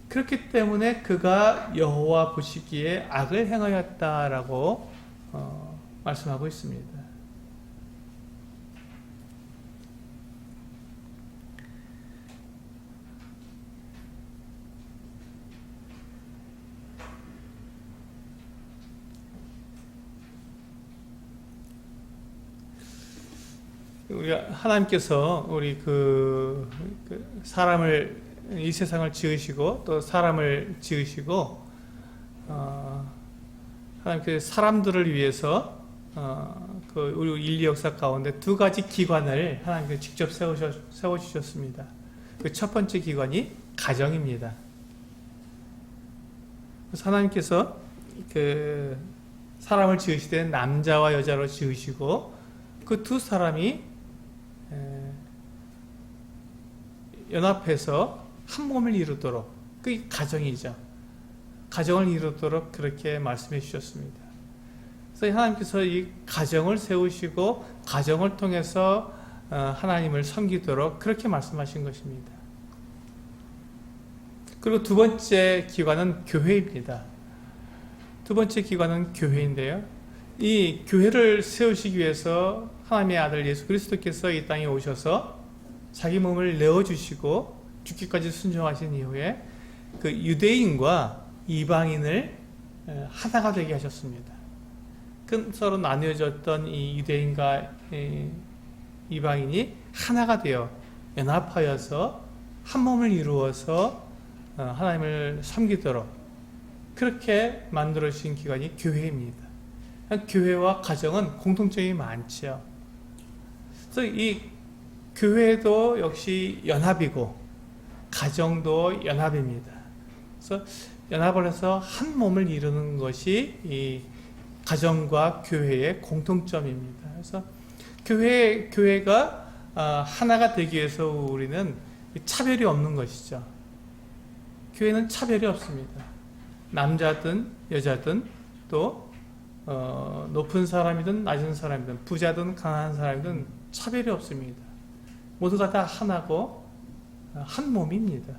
그렇기 때문에 그가 여호와 보시기에 악을 행하였다라고 말씀하고 있습니다. 우리가 하나님께서 우리 그 사람을 이 세상을 지으시고 또 사람을 지으시고 하나님께서 사람들을 위해서 그 우리 인류 역사 가운데 두 가지 기관을 하나님께서 직접 세워주셨습니다. 그 첫 번째 기관이 가정입니다. 그래서 하나님께서 그 사람을 지으실 때 남자와 여자로 지으시고 그 두 사람이 연합해서 한 몸을 이루도록, 그게 가정이죠. 가정을 이루도록 그렇게 말씀해 주셨습니다. 그래서 하나님께서 이 가정을 세우시고 가정을 통해서 하나님을 섬기도록 그렇게 말씀하신 것입니다. 그리고 두 번째 기관은 교회입니다. 두 번째 기관은 교회인데요. 이 교회를 세우시기 위해서 하나님의 아들 예수 그리스도께서 이 땅에 오셔서 자기 몸을 내어주시고 죽기까지 순종하신 이후에 그 유대인과 이방인을 하나가 되게 하셨습니다. 서로 나뉘어졌던 이 유대인과 이방인이 하나가 되어 연합하여서 한 몸을 이루어서 하나님을 섬기도록 그렇게 만들어 주신 기관이 교회입니다. 교회와 가정은 공통점이 많죠. 그래서 이 교회도 역시 연합이고 가정도 연합입니다. 그래서 연합을 해서 한 몸을 이루는 것이 이 가정과 교회의 공통점입니다. 그래서 교회가 하나가 되기 위해서 우리는 차별이 없는 것이죠. 교회는 차별이 없습니다. 남자든 여자든 또 높은 사람이든 낮은 사람이든 부자든 가난한 사람이든 차별이 없습니다. 모두가 다 하나고 한 몸입니다.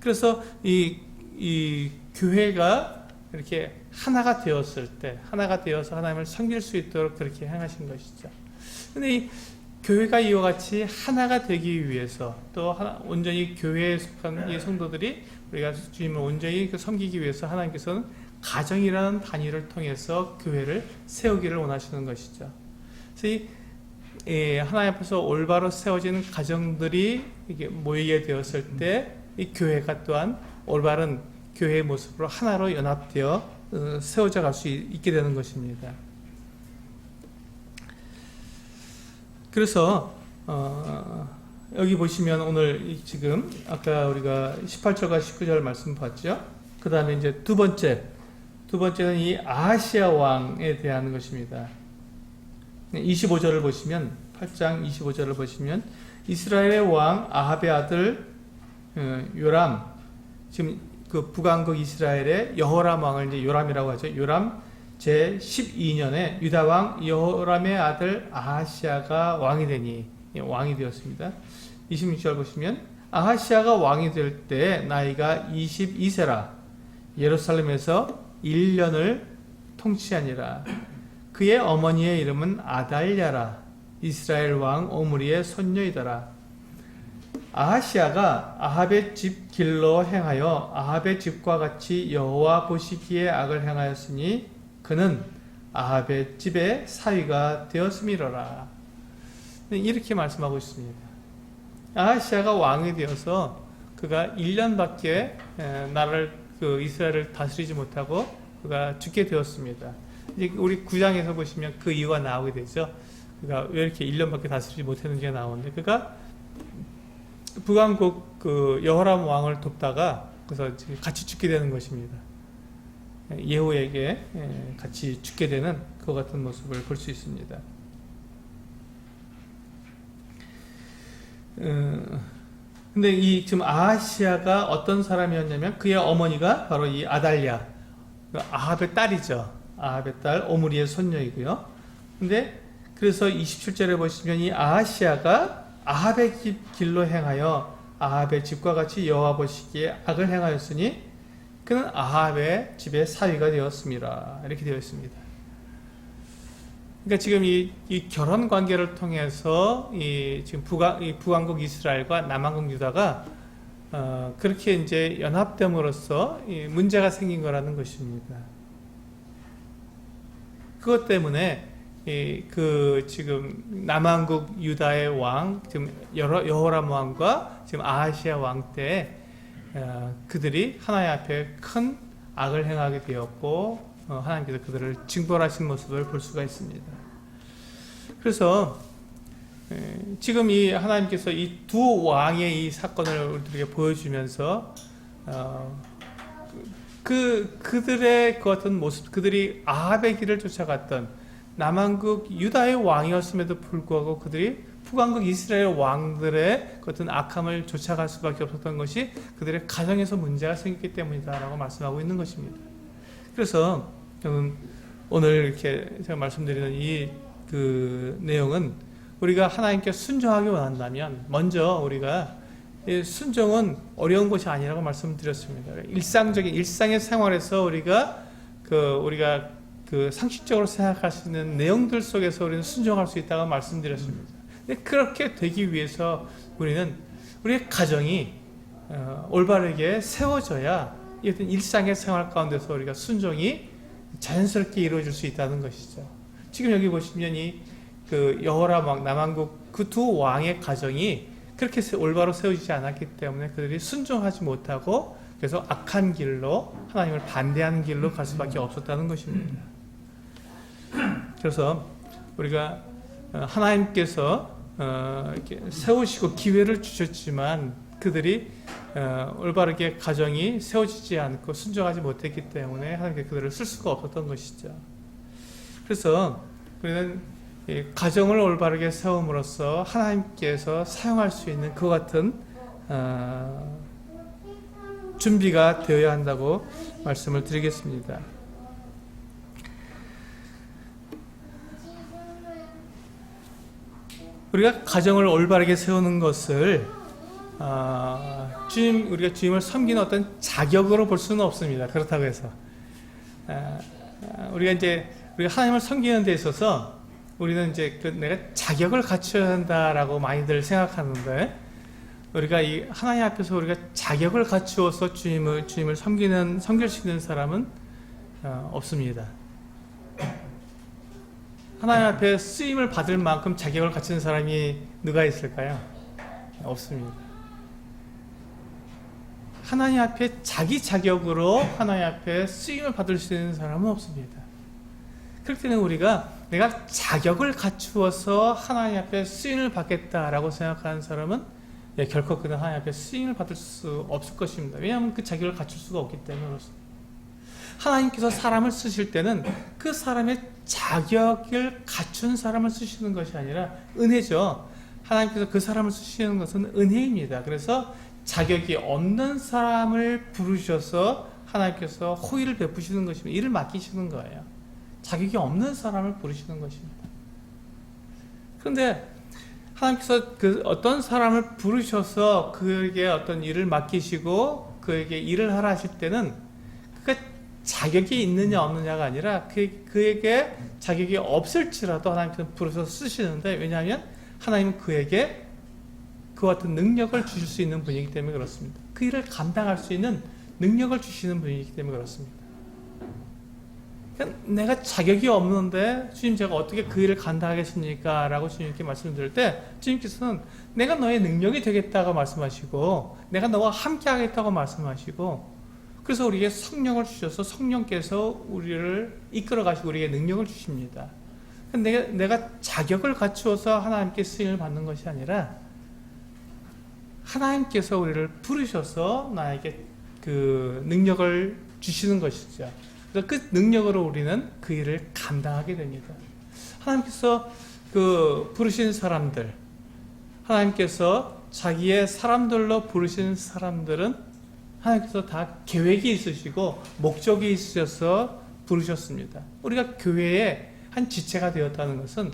그래서 이 교회가 이렇게 하나가 되었을 때, 하나가 되어서 하나님을 섬길 수 있도록 그렇게 행하신 것이죠. 근데 이 교회가 이와 같이 하나가 되기 위해서, 또 온전히 교회에 속한 이 성도들이 우리가 주님을 온전히 섬기기 위해서 하나님께서는 가정이라는 단위를 통해서 교회를 세우기를 원하시는 것이죠. 그래서 하나님 앞에서 올바로 세워지는 가정들이 이게 모이게 되었을 때 이 교회가 또한 올바른 교회의 모습으로 하나로 연합되어 세워져 갈 수 있게 되는 것입니다. 그래서 여기 보시면 오늘 지금 아까 우리가 18절과 19절 말씀 봤죠. 그 다음에 이제 두 번째는 이 아하시아 왕에 대한 것입니다. 25절을 보시면 8장 25절을 보시면 이스라엘의 왕 아합의 아들 요람, 지금 그 북왕국 이스라엘의 여호람 왕을 이제 요람이라고 하죠. 요람 제 12년에 유다 왕 여호람의 아들 아하시아가 왕이 되니, 왕이 되었습니다. 26절 보시면 아하시아가 왕이 될 때 나이가 22세라 예루살렘에서 1년을 통치하니라. 그의 어머니의 이름은 아달랴라. 이스라엘 왕 오므리의 손녀이더라. 아하시아가 아합의 집 길로 행하여 아합의 집과 같이 여호와 보시기에 악을 행하였으니 그는 아합의 집의 사위가 되었음이로라. 이렇게 말씀하고 있습니다. 아하시아가 왕이 되어서 그가 1년밖에 나라를 이스라엘을 다스리지 못하고 그가 죽게 되었습니다. 이제 우리 9장에서 보시면 그 이유가 나오게 되죠. 그가 왜 이렇게 1년밖에 다스리지 못했는지가 나오는데, 그가 북왕국 여호람 왕을 돕다가 그래서 같이 죽게 되는 것입니다. 예후에게 같이 죽게 되는 그 같은 모습을 볼 수 있습니다. 근데 이 지금 아하시아가 어떤 사람이었냐면 그의 어머니가 바로 이 아달랴, 아합의 딸이죠. 아합의 딸 오므리의 손녀이고요. 근데 그래서 27절에 보시면 이 아하시아가 아합의 길로 행하여 아합의 집과 같이 여호와 보시기에 악을 행하였으니 그는 아합의 집의 사위가 되었습니다. 이렇게 되어 있습니다. 그러니까 지금 이 결혼 관계를 통해서 지금 북왕국 이스라엘과 남왕국 유다가 그렇게 이제 연합됨으로써 문제가 생긴 거라는 것입니다. 그것 때문에 지금 남왕국 유다의 왕, 지금 여호람 왕과 지금 아하시아 왕 때 그들이 하나님 앞에 큰 악을 행하게 되었고 하나님께서 그들을 징벌하신 모습을 볼 수가 있습니다. 그래서 지금 이 하나님께서 이 두 왕의 이 사건을 우리들에게 보여주면서 그들의 그 같은 모습, 그들이 아합의 길을 쫓아갔던 남왕국 유다의 왕이었음에도 불구하고 그들이 북왕국 이스라엘 왕들의 어떤 악함을 쫓아갈 수밖에 없었던 것이 그들의 가정에서 문제가 생겼기 때문이다라고 말씀하고 있는 것입니다. 그래서 저는 오늘 이렇게 제가 말씀드리는 그 내용은 우리가 하나님께 순종하기 원한다면 먼저 우리가 순종은 어려운 것이 아니라고 말씀드렸습니다. 일상의 생활에서 우리가 상식적으로 생각할 수 있는 내용들 속에서 우리는 순종할 수 있다고 말씀드렸습니다. 근데 그렇게 되기 위해서 우리의 가정이 올바르게 세워져야 어떤 일상의 생활 가운데서 우리가 순종이 자연스럽게 이루어질 수 있다는 것이죠. 지금 여기 보시면 여호람 왕, 남왕국 그 두 왕의 가정이 그렇게 올바로 세워지지 않았기 때문에 그들이 순종하지 못하고 그래서 악한 길로, 하나님을 반대하는 길로 갈 수밖에 없었다는 것입니다. 그래서 우리가 하나님께서 이렇게 세우시고 기회를 주셨지만 그들이 올바르게 가정이 세워지지 않고 순종하지 못했기 때문에 하나님께 그들을 쓸 수가 없었던 것이죠. 그래서 우리는 가정을 올바르게 세움으로써 하나님께서 사용할 수 있는 그 같은 준비가 되어야 한다고 말씀을 드리겠습니다. 우리가 가정을 올바르게 세우는 것을 우리가 주님을 섬기는 어떤 자격으로 볼 수는 없습니다. 그렇다고 해서 우리가 하나님을 섬기는 데 있어서 우리는 이제 내가 자격을 갖춰야 한다라고 많이들 생각하는데, 우리가 이 하나님 앞에서 우리가 자격을 갖추어서 주님을 섬길 수 있는 사람은 없습니다. 하나님 앞에 쓰임을 받을 만큼 자격을 갖춘 사람이 누가 있을까요? 없습니다. 하나님 앞에 자기 자격으로 하나님 앞에 쓰임을 받을 수 있는 사람은 없습니다. 그렇기 때문에 우리가 내가 자격을 갖추어서 하나님 앞에 쓰임을 받겠다라고 생각하는 사람은 결코 그는 하나님 앞에 쓰임을 받을 수 없을 것입니다. 왜냐하면 그 자격을 갖출 수가 없기 때문에 그렇습니다. 하나님께서 사람을 쓰실 때는 그 사람의 자격을 갖춘 사람을 쓰시는 것이 아니라 은혜죠. 하나님께서 그 사람을 쓰시는 것은 은혜입니다. 그래서 자격이 없는 사람을 부르셔서 하나님께서 호의를 베푸시는 것입니다. 일을 맡기시는 거예요. 자격이 없는 사람을 부르시는 것입니다. 그런데 하나님께서 그 어떤 사람을 부르셔서 그에게 어떤 일을 맡기시고 그에게 일을 하라 하실 때는 그가 자격이 있느냐 없느냐가 아니라 그에게 자격이 없을지라도 하나님께서 부르셔서 쓰시는데, 왜냐하면 하나님은 그에게 그와 같은 능력을 주실 수 있는 분이기 때문에 그렇습니다. 그 일을 감당할 수 있는 능력을 주시는 분이기 때문에 그렇습니다. 내가 자격이 없는데 주님 제가 어떻게 그 일을 감당하겠습니까? 라고 주님께 말씀드릴 때 주님께서는 내가 너의 능력이 되겠다고 말씀하시고 내가 너와 함께 하겠다고 말씀하시고, 그래서 우리에게 성령을 주셔서 성령께서 우리를 이끌어 가시고 우리에게 능력을 주십니다. 내가 자격을 갖추어서 하나님께 쓰임을 받는 것이 아니라 하나님께서 우리를 부르셔서 나에게 그 능력을 주시는 것이죠. 그래서 그 능력으로 우리는 그 일을 감당하게 됩니다. 하나님께서 그 부르신 사람들, 하나님께서 자기의 사람들로 부르신 사람들은 하나님께서 다 계획이 있으시고 목적이 있으셔서 부르셨습니다. 우리가 교회의 한 지체가 되었다는 것은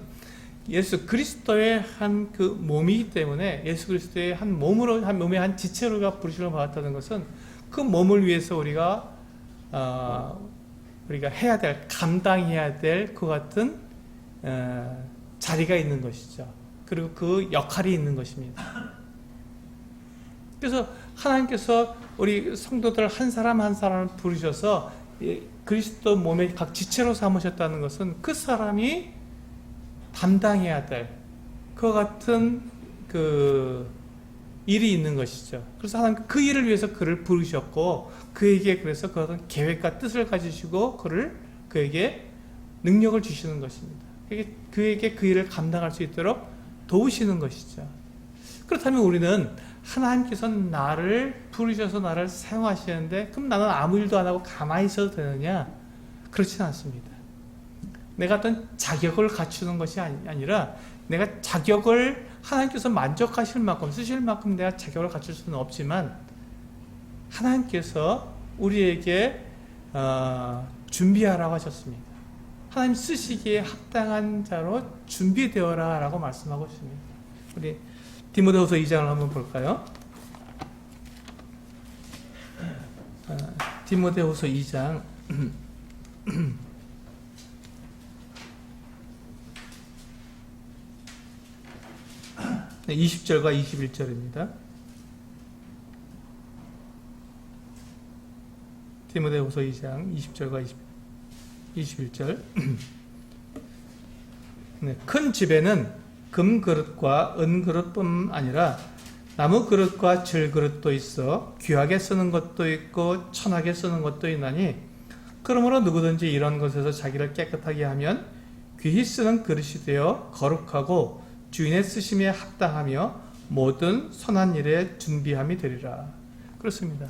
예수 그리스도의 한 그 몸이기 때문에, 예수 그리스도의 한 몸의 한 지체로가 부르심을 받았다는 것은 그 몸을 위해서 우리가 해야 될, 감당해야 될 그 같은 자리가 있는 것이죠. 그리고 그 역할이 있는 것입니다. 그래서 하나님께서 우리 성도들 한 사람 한 사람을 부르셔서 그리스도 몸의 각 지체로 삼으셨다는 것은 그 사람이 담당해야 될 그와 같은 그 일이 있는 것이죠. 그래서 하나님 그 일을 위해서 그를 부르셨고, 그에게 그래서 그 어떤 계획과 뜻을 가지시고 그에게 능력을 주시는 것입니다. 그에게 그 일을 감당할 수 있도록 도우시는 것이죠. 그렇다면 우리는 하나님께서 나를 부르셔서 나를 사용하시는데 그럼 나는 아무 일도 안 하고 가만히 있어도 되느냐? 그렇지는 않습니다. 내가 어떤 자격을 갖추는 것이 아니라 내가 자격을 하나님께서 만족하실 만큼, 쓰실 만큼 내가 자격을 갖출 수는 없지만 하나님께서 우리에게 준비하라고 하셨습니다. 하나님 쓰시기에 합당한 자로 준비되어라 라고 말씀하고 있습니다. 우리 디모데후서 2장을 한번 볼까요? 디모데후서 2장 20절과 21절입니다. 디모데후서 2장 20절과 21절. 큰 집에는 금 그릇과 은 그릇뿐 아니라 나무 그릇과 질 그릇도 있어 귀하게 쓰는 것도 있고 천하게 쓰는 것도 있나니, 그러므로 누구든지 이런 것에서 자기를 깨끗하게 하면 귀히 쓰는 그릇이 되어 거룩하고 주인의 쓰심에 합당하며 모든 선한 일에 준비함이 되리라. 그렇습니다.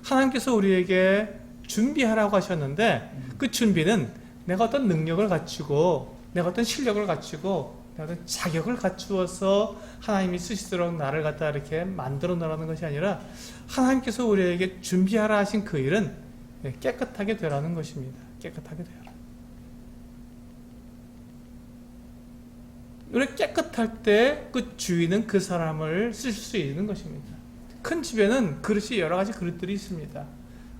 하나님께서 우리에게 준비하라고 하셨는데 그 준비는 내가 어떤 능력을 갖추고 내가 어떤 실력을 갖추고 내가 어떤 자격을 갖추어서 하나님이 쓰시도록 나를 갖다 이렇게 만들어 놓으라는 것이 아니라, 하나님께서 우리에게 준비하라 하신 그 일은 깨끗하게 되라는 것입니다. 깨끗하게 되라. 우리 깨끗할 때 그 주인은 그 사람을 쓸 수 있는 것입니다. 큰 집에는 그릇이 여러 가지 그릇들이 있습니다.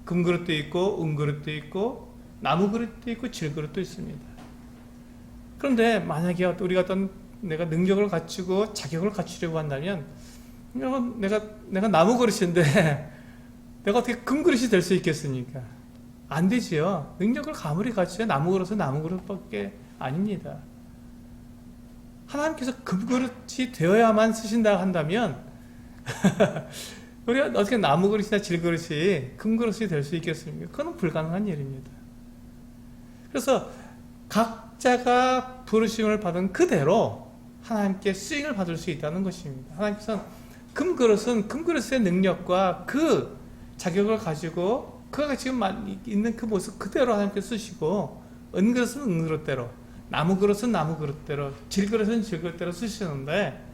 금그릇도 있고 은그릇도 있고 나무 그릇도 있고 질그릇도 있습니다. 그런데 만약에 우리가 어떤 내가 능력을 갖추고 자격을 갖추려고 한다면 내가 나무 그릇인데 내가 어떻게 금그릇이 될 수 있겠습니까? 안 되지요. 능력을 아무리 갖춰야 나무 그릇은 나무 그릇밖에 아닙니다. 하나님께서 금그릇이 되어야만 쓰신다 한다면 우리가 어떻게 나무 그릇이나 질 그릇이 금그릇이 될 수 있겠습니까? 그건 불가능한 일입니다. 그래서 각자가 부르심을 받은 그대로 하나님께 쓰임을 받을 수 있다는 것입니다. 하나님께서는 금그릇은 금그릇의 능력과 그 자격을 가지고 그가 지금 있는 그 모습 그대로 하나님께 쓰시고, 은그릇은 은그릇대로, 나무 그릇은 나무 그릇대로, 질그릇은 질그릇대로 쓰시는데,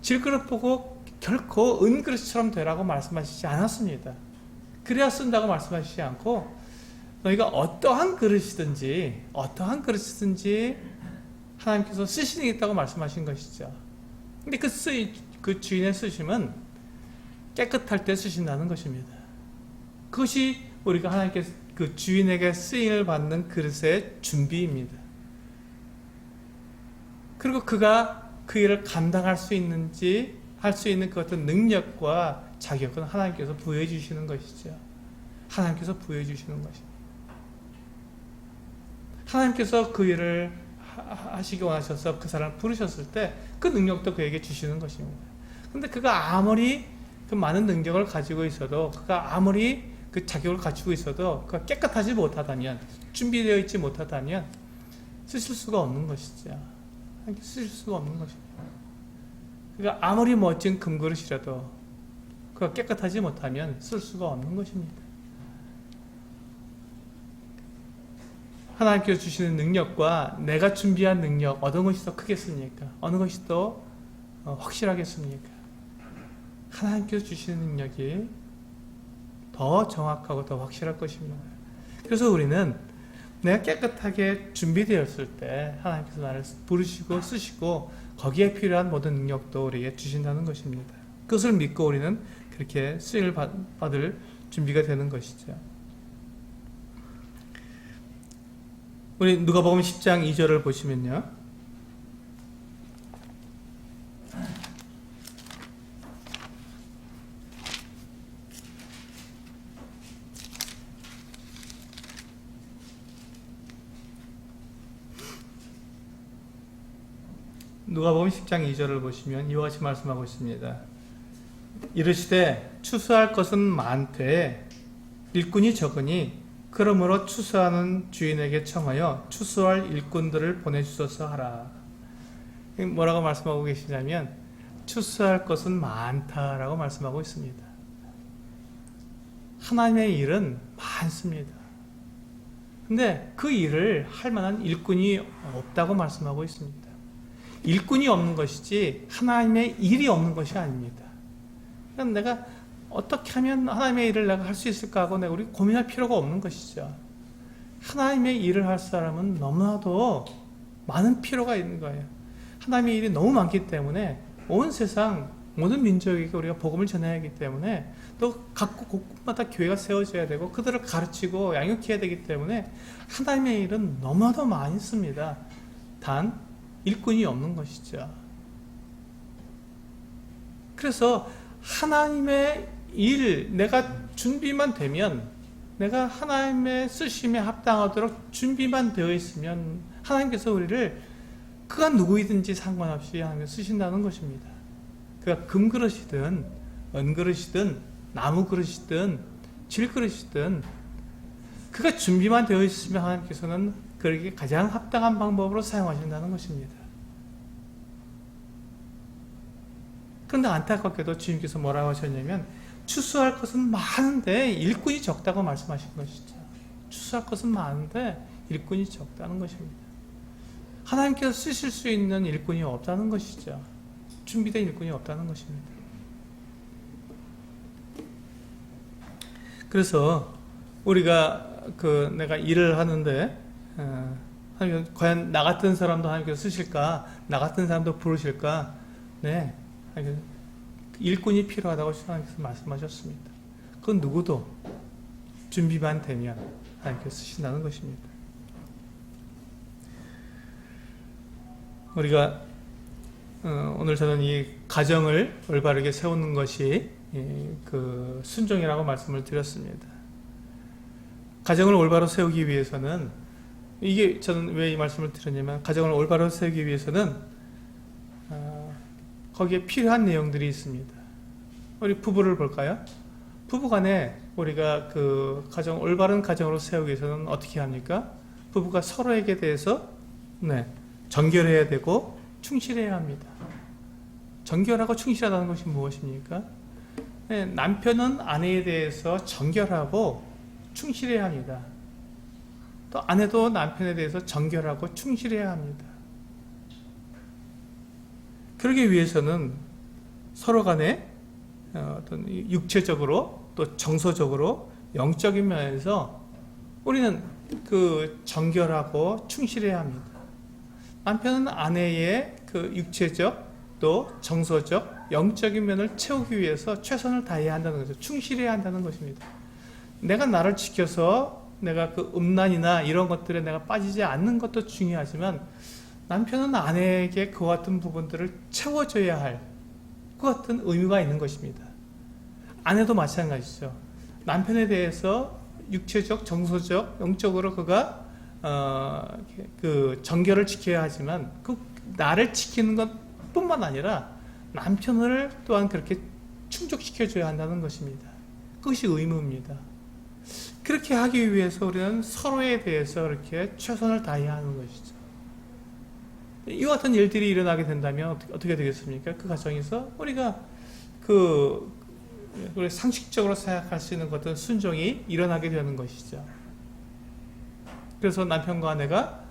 질그릇 보고 결코 은그릇처럼 되라고 말씀하시지 않았습니다. 그래야 쓴다고 말씀하시지 않고, 너희가 어떠한 그릇이든지 하나님께서 쓰시겠다고 말씀하신 것이죠. 근데 그 주인의 쓰심은 깨끗할 때 쓰신다는 것입니다. 그것이 우리가 하나님께 그 주인에게 쓰임을 받는 그릇의 준비입니다. 그리고 그가 그 일을 감당할 수 있는지 할 수 있는 그 어떤 능력과 자격은 하나님께서 부여해 주시는 것이죠. 하나님께서 부여해 주시는 것입니다. 하나님께서 그 일을 하시기 원하셔서 그 사람을 부르셨을 때 그 능력도 그에게 주시는 것입니다. 근데 그가 아무리 그 많은 능력을 가지고 있어도, 그가 아무리 그 자격을 갖추고 있어도 그가 깨끗하지 못하다면, 준비되어 있지 못하다면 쓰실 수가 없는 것이죠. 쓰실 수가 없는 것입니다. 그가 아무리 멋진 금그릇이라도 그가 깨끗하지 못하면 쓸 수가 없는 것입니다. 하나님께서 주시는 능력과 내가 준비한 능력, 어느 것이 더 크겠습니까? 어느 것이 더 확실하겠습니까? 하나님께서 주시는 능력이 더 정확하고 더 확실할 것입니다. 그래서 우리는 내가 깨끗하게 준비되었을 때 하나님께서 나를 부르시고 쓰시고 거기에 필요한 모든 능력도 우리에게 주신다는 것입니다. 그것을 믿고 우리는 그렇게 쓰임을 받을 준비가 되는 것이죠. 우리 누가복음 10장 2절을 보시면요. 누가복음 10장 2절을 보시면 이와 같이 말씀하고 있습니다. 이르시되 추수할 것은 많되 일꾼이 적으니 그러므로 추수하는 주인에게 청하여 추수할 일꾼들을 보내주소서 하라. 뭐라고 말씀하고 계시냐면 추수할 것은 많다라고 말씀하고 있습니다. 하나님의 일은 많습니다. 근데 그 일을 할 만한 일꾼이 없다고 말씀하고 있습니다. 일꾼이 없는 것이지 하나님의 일이 없는 것이 아닙니다. 그럼 내가 어떻게 하면 하나님의 일을 내가 할 수 있을까 하고 우리 고민할 필요가 없는 것이죠. 하나님의 일을 할 사람은 너무나도 많은 필요가 있는 거예요. 하나님의 일이 너무 많기 때문에 온 세상 모든 민족에게 우리가 복음을 전해야 하기 때문에 또 각 곳마다 교회가 세워져야 되고 그들을 가르치고 양육해야 되기 때문에 하나님의 일은 너무나도 많이 있습니다. 단 일꾼이 없는 것이죠. 그래서 하나님의 일, 내가 준비만 되면, 내가 하나님의 쓰심에 합당하도록 준비만 되어 있으면 하나님께서 우리를 그가 누구이든지 상관없이 하나님 쓰신다는 것입니다. 그가 금그릇이든 은그릇이든 나무그릇이든 질그릇이든 그가 준비만 되어 있으면 하나님께서는 그에게 가장 합당한 방법으로 사용하신다는 것입니다. 그런데 안타깝게도 주님께서 뭐라고 하셨냐면 추수할 것은 많은데 일꾼이 적다고 말씀하신 것이죠. 추수할 것은 많은데 일꾼이 적다는 것입니다. 하나님께서 쓰실 수 있는 일꾼이 없다는 것이죠. 준비된 일꾼이 없다는 것입니다. 그래서 우리가 내가 일을 하는데 과연 나 같은 사람도 하나님께서 쓰실까? 나 같은 사람도 부르실까? 네, 일꾼이 필요하다고 하나님께서 말씀하셨습니다. 그건 누구도 준비만 되면 하나님께서 쓰신다는 것입니다. 우리가 오늘 저는 이 가정을 올바르게 세우는 것이 그 순종이라고 말씀을 드렸습니다. 가정을 올바로 세우기 위해서는, 이게 저는 왜 이 말씀을 드렸냐면, 가정을 올바로 세우기 위해서는 거기에 필요한 내용들이 있습니다. 우리 부부를 볼까요? 부부간에 우리가 그 올바른 가정으로 세우기 위해서는 어떻게 합니까? 부부가 서로에게 대해서 정결해야 되고 충실해야 합니다. 정결하고 충실하다는 것이 무엇입니까? 남편은 아내에 대해서 정결하고 충실해야 합니다. 또 아내도 남편에 대해서 정결하고 충실해야 합니다. 그러기 위해서는 서로 간에 어떤 육체적으로 또 정서적으로 영적인 면에서 우리는 그 정결하고 충실해야 합니다. 남편은 아내의 그 육체적 또 정서적 영적인 면을 채우기 위해서 최선을 다해야 한다는 거죠. 충실해야 한다는 것입니다. 내가 나를 지켜서 내가 그 음란이나 이런 것들에 내가 빠지지 않는 것도 중요하지만, 남편은 아내에게 그 같은 부분들을 채워줘야 할 그 같은 의무가 있는 것입니다. 아내도 마찬가지죠. 남편에 대해서 육체적, 정서적, 영적으로 그가 그 정결을 지켜야 하지만, 그 나를 지키는 것뿐만 아니라 남편을 또한 그렇게 충족시켜줘야 한다는 것입니다. 그것이 의무입니다. 그렇게 하기 위해서 우리는 서로에 대해서 이렇게 최선을 다해야 하는 것이죠. 이와 같은 일들이 일어나게 된다면 어떻게 되겠습니까? 그 가정에서 우리가 우리 상식적으로 생각할 수 있는 어떤 순종이 일어나게 되는 것이죠. 그래서 남편과 아내가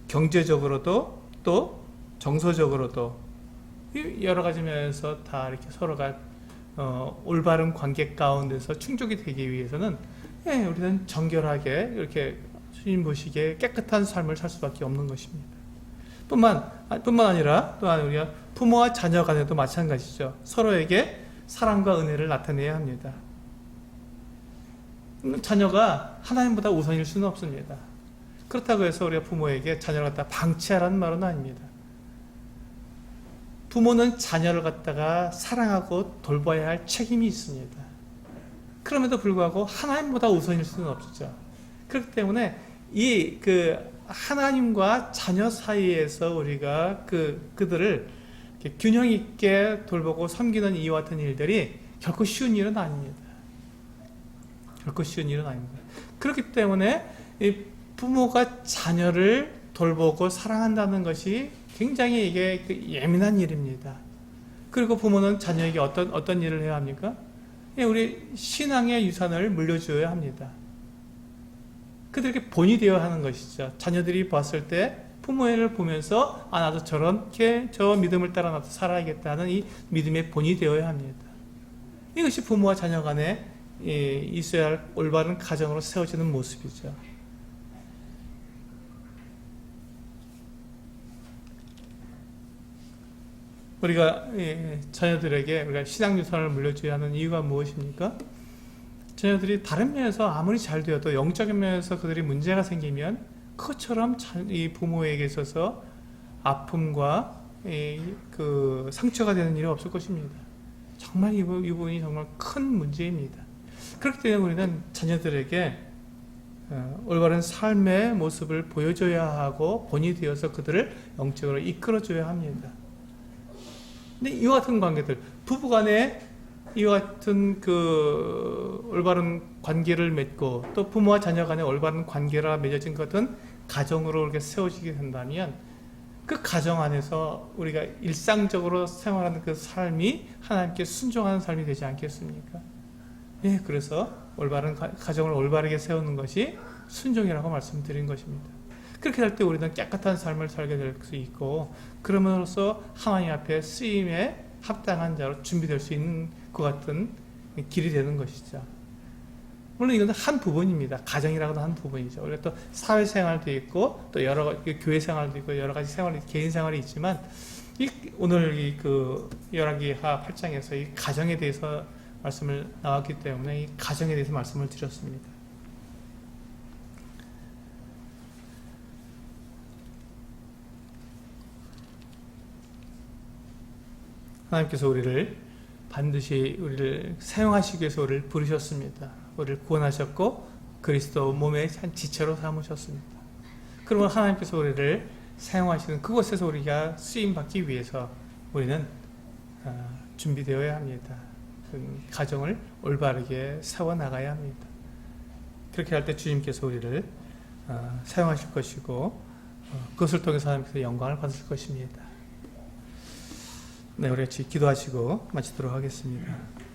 경제적으로도 또 정서적으로도 여러 가지 면에서 다 이렇게 서로가 올바른 관계 가운데서 충족이 되기 위해서는 우리는 정결하게 이렇게 주님 보시기에 깨끗한 삶을 살 수밖에 없는 것입니다. 뿐만 아니라 또한 우리가 부모와 자녀 간에도 마찬가지죠. 서로에게 사랑과 은혜를 나타내야 합니다. 자녀가 하나님보다 우선일 수는 없습니다. 그렇다고 해서 우리가 부모에게 자녀를 갖다 방치하라는 말은 아닙니다. 부모는 자녀를 갖다가 사랑하고 돌봐야 할 책임이 있습니다. 그럼에도 불구하고 하나님보다 우선일 수는 없죠. 그렇기 때문에 하나님과 자녀 사이에서 우리가 그들을 균형 있게 돌보고 섬기는 이와 같은 일들이 결코 쉬운 일은 아닙니다. 결코 쉬운 일은 아닙니다. 그렇기 때문에 부모가 자녀를 돌보고 사랑한다는 것이 굉장히 이게 예민한 일입니다. 그리고 부모는 자녀에게 어떤 일을 해야 합니까? 우리 신앙의 유산을 물려줘야 합니다. 그들에게 본이 되어야 하는 것이죠. 자녀들이 봤을 때 부모를 보면서 나도 저렇게 저 믿음을 따라 나도 살아야겠다는 이 믿음의 본이 되어야 합니다. 이것이 부모와 자녀 간에 있어야 할 올바른 가정으로 세워지는 모습이죠. 우리가 자녀들에게 우리가 신앙 유산을 물려줘야 하는 이유가 무엇입니까? 자녀들이 다른 면에서 아무리 잘 되어도 영적인 면에서 그들이 문제가 생기면 그것처럼 이 부모에게 있어서 아픔과 그 상처가 되는 일이 없을 것입니다. 정말 이 부분이 정말 큰 문제입니다. 그렇기 때문에 우리는 자녀들에게 올바른 삶의 모습을 보여줘야 하고 본이 되어서 그들을 영적으로 이끌어줘야 합니다. 근데 이와 같은 관계들, 부부간에 이와 같은 그 올바른 관계를 맺고 또 부모와 자녀 간에 올바른 관계가 맺어진 것은 가정으로 이렇게 세워지게 된다면 그 가정 안에서 우리가 일상적으로 생활하는 그 삶이 하나님께 순종하는 삶이 되지 않겠습니까? 그래서 올바른 가정을 올바르게 세우는 것이 순종이라고 말씀드린 것입니다. 그렇게 할 때 우리는 깨끗한 삶을 살게 될 수 있고, 그러므로써 하나님 앞에 쓰임에 합당한 자로 준비될 수 있는 것 같은 길이 되는 것이죠. 물론 이건 한 부분입니다. 가정이라고도 한 부분이죠. 우리가 또 사회생활도 있고 또 여러 가지 교회 생활도 있고 여러 가지 생활이 개인 생활이 있지만 오늘 그 열왕기하 8장에서 이 가정에 대해서 말씀을 나왔기 때문에 이 가정에 대해서 말씀을 드렸습니다. 하나님께서 우리를 반드시 우리를 사용하시기 위해서 우리를 부르셨습니다. 우리를 구원하셨고 그리스도 몸의 한 지체로 삼으셨습니다. 그러면 하나님께서 우리를 사용하시는 그곳에서 우리가 쓰임받기 위해서 우리는 준비되어야 합니다. 그 가정을 올바르게 세워나가야 합니다. 그렇게 할 때 주님께서 우리를 사용하실 것이고 그것을 통해서 하나님께서 영광을 받으실 것입니다. 네, 우리 같이 기도하시고 마치도록 하겠습니다.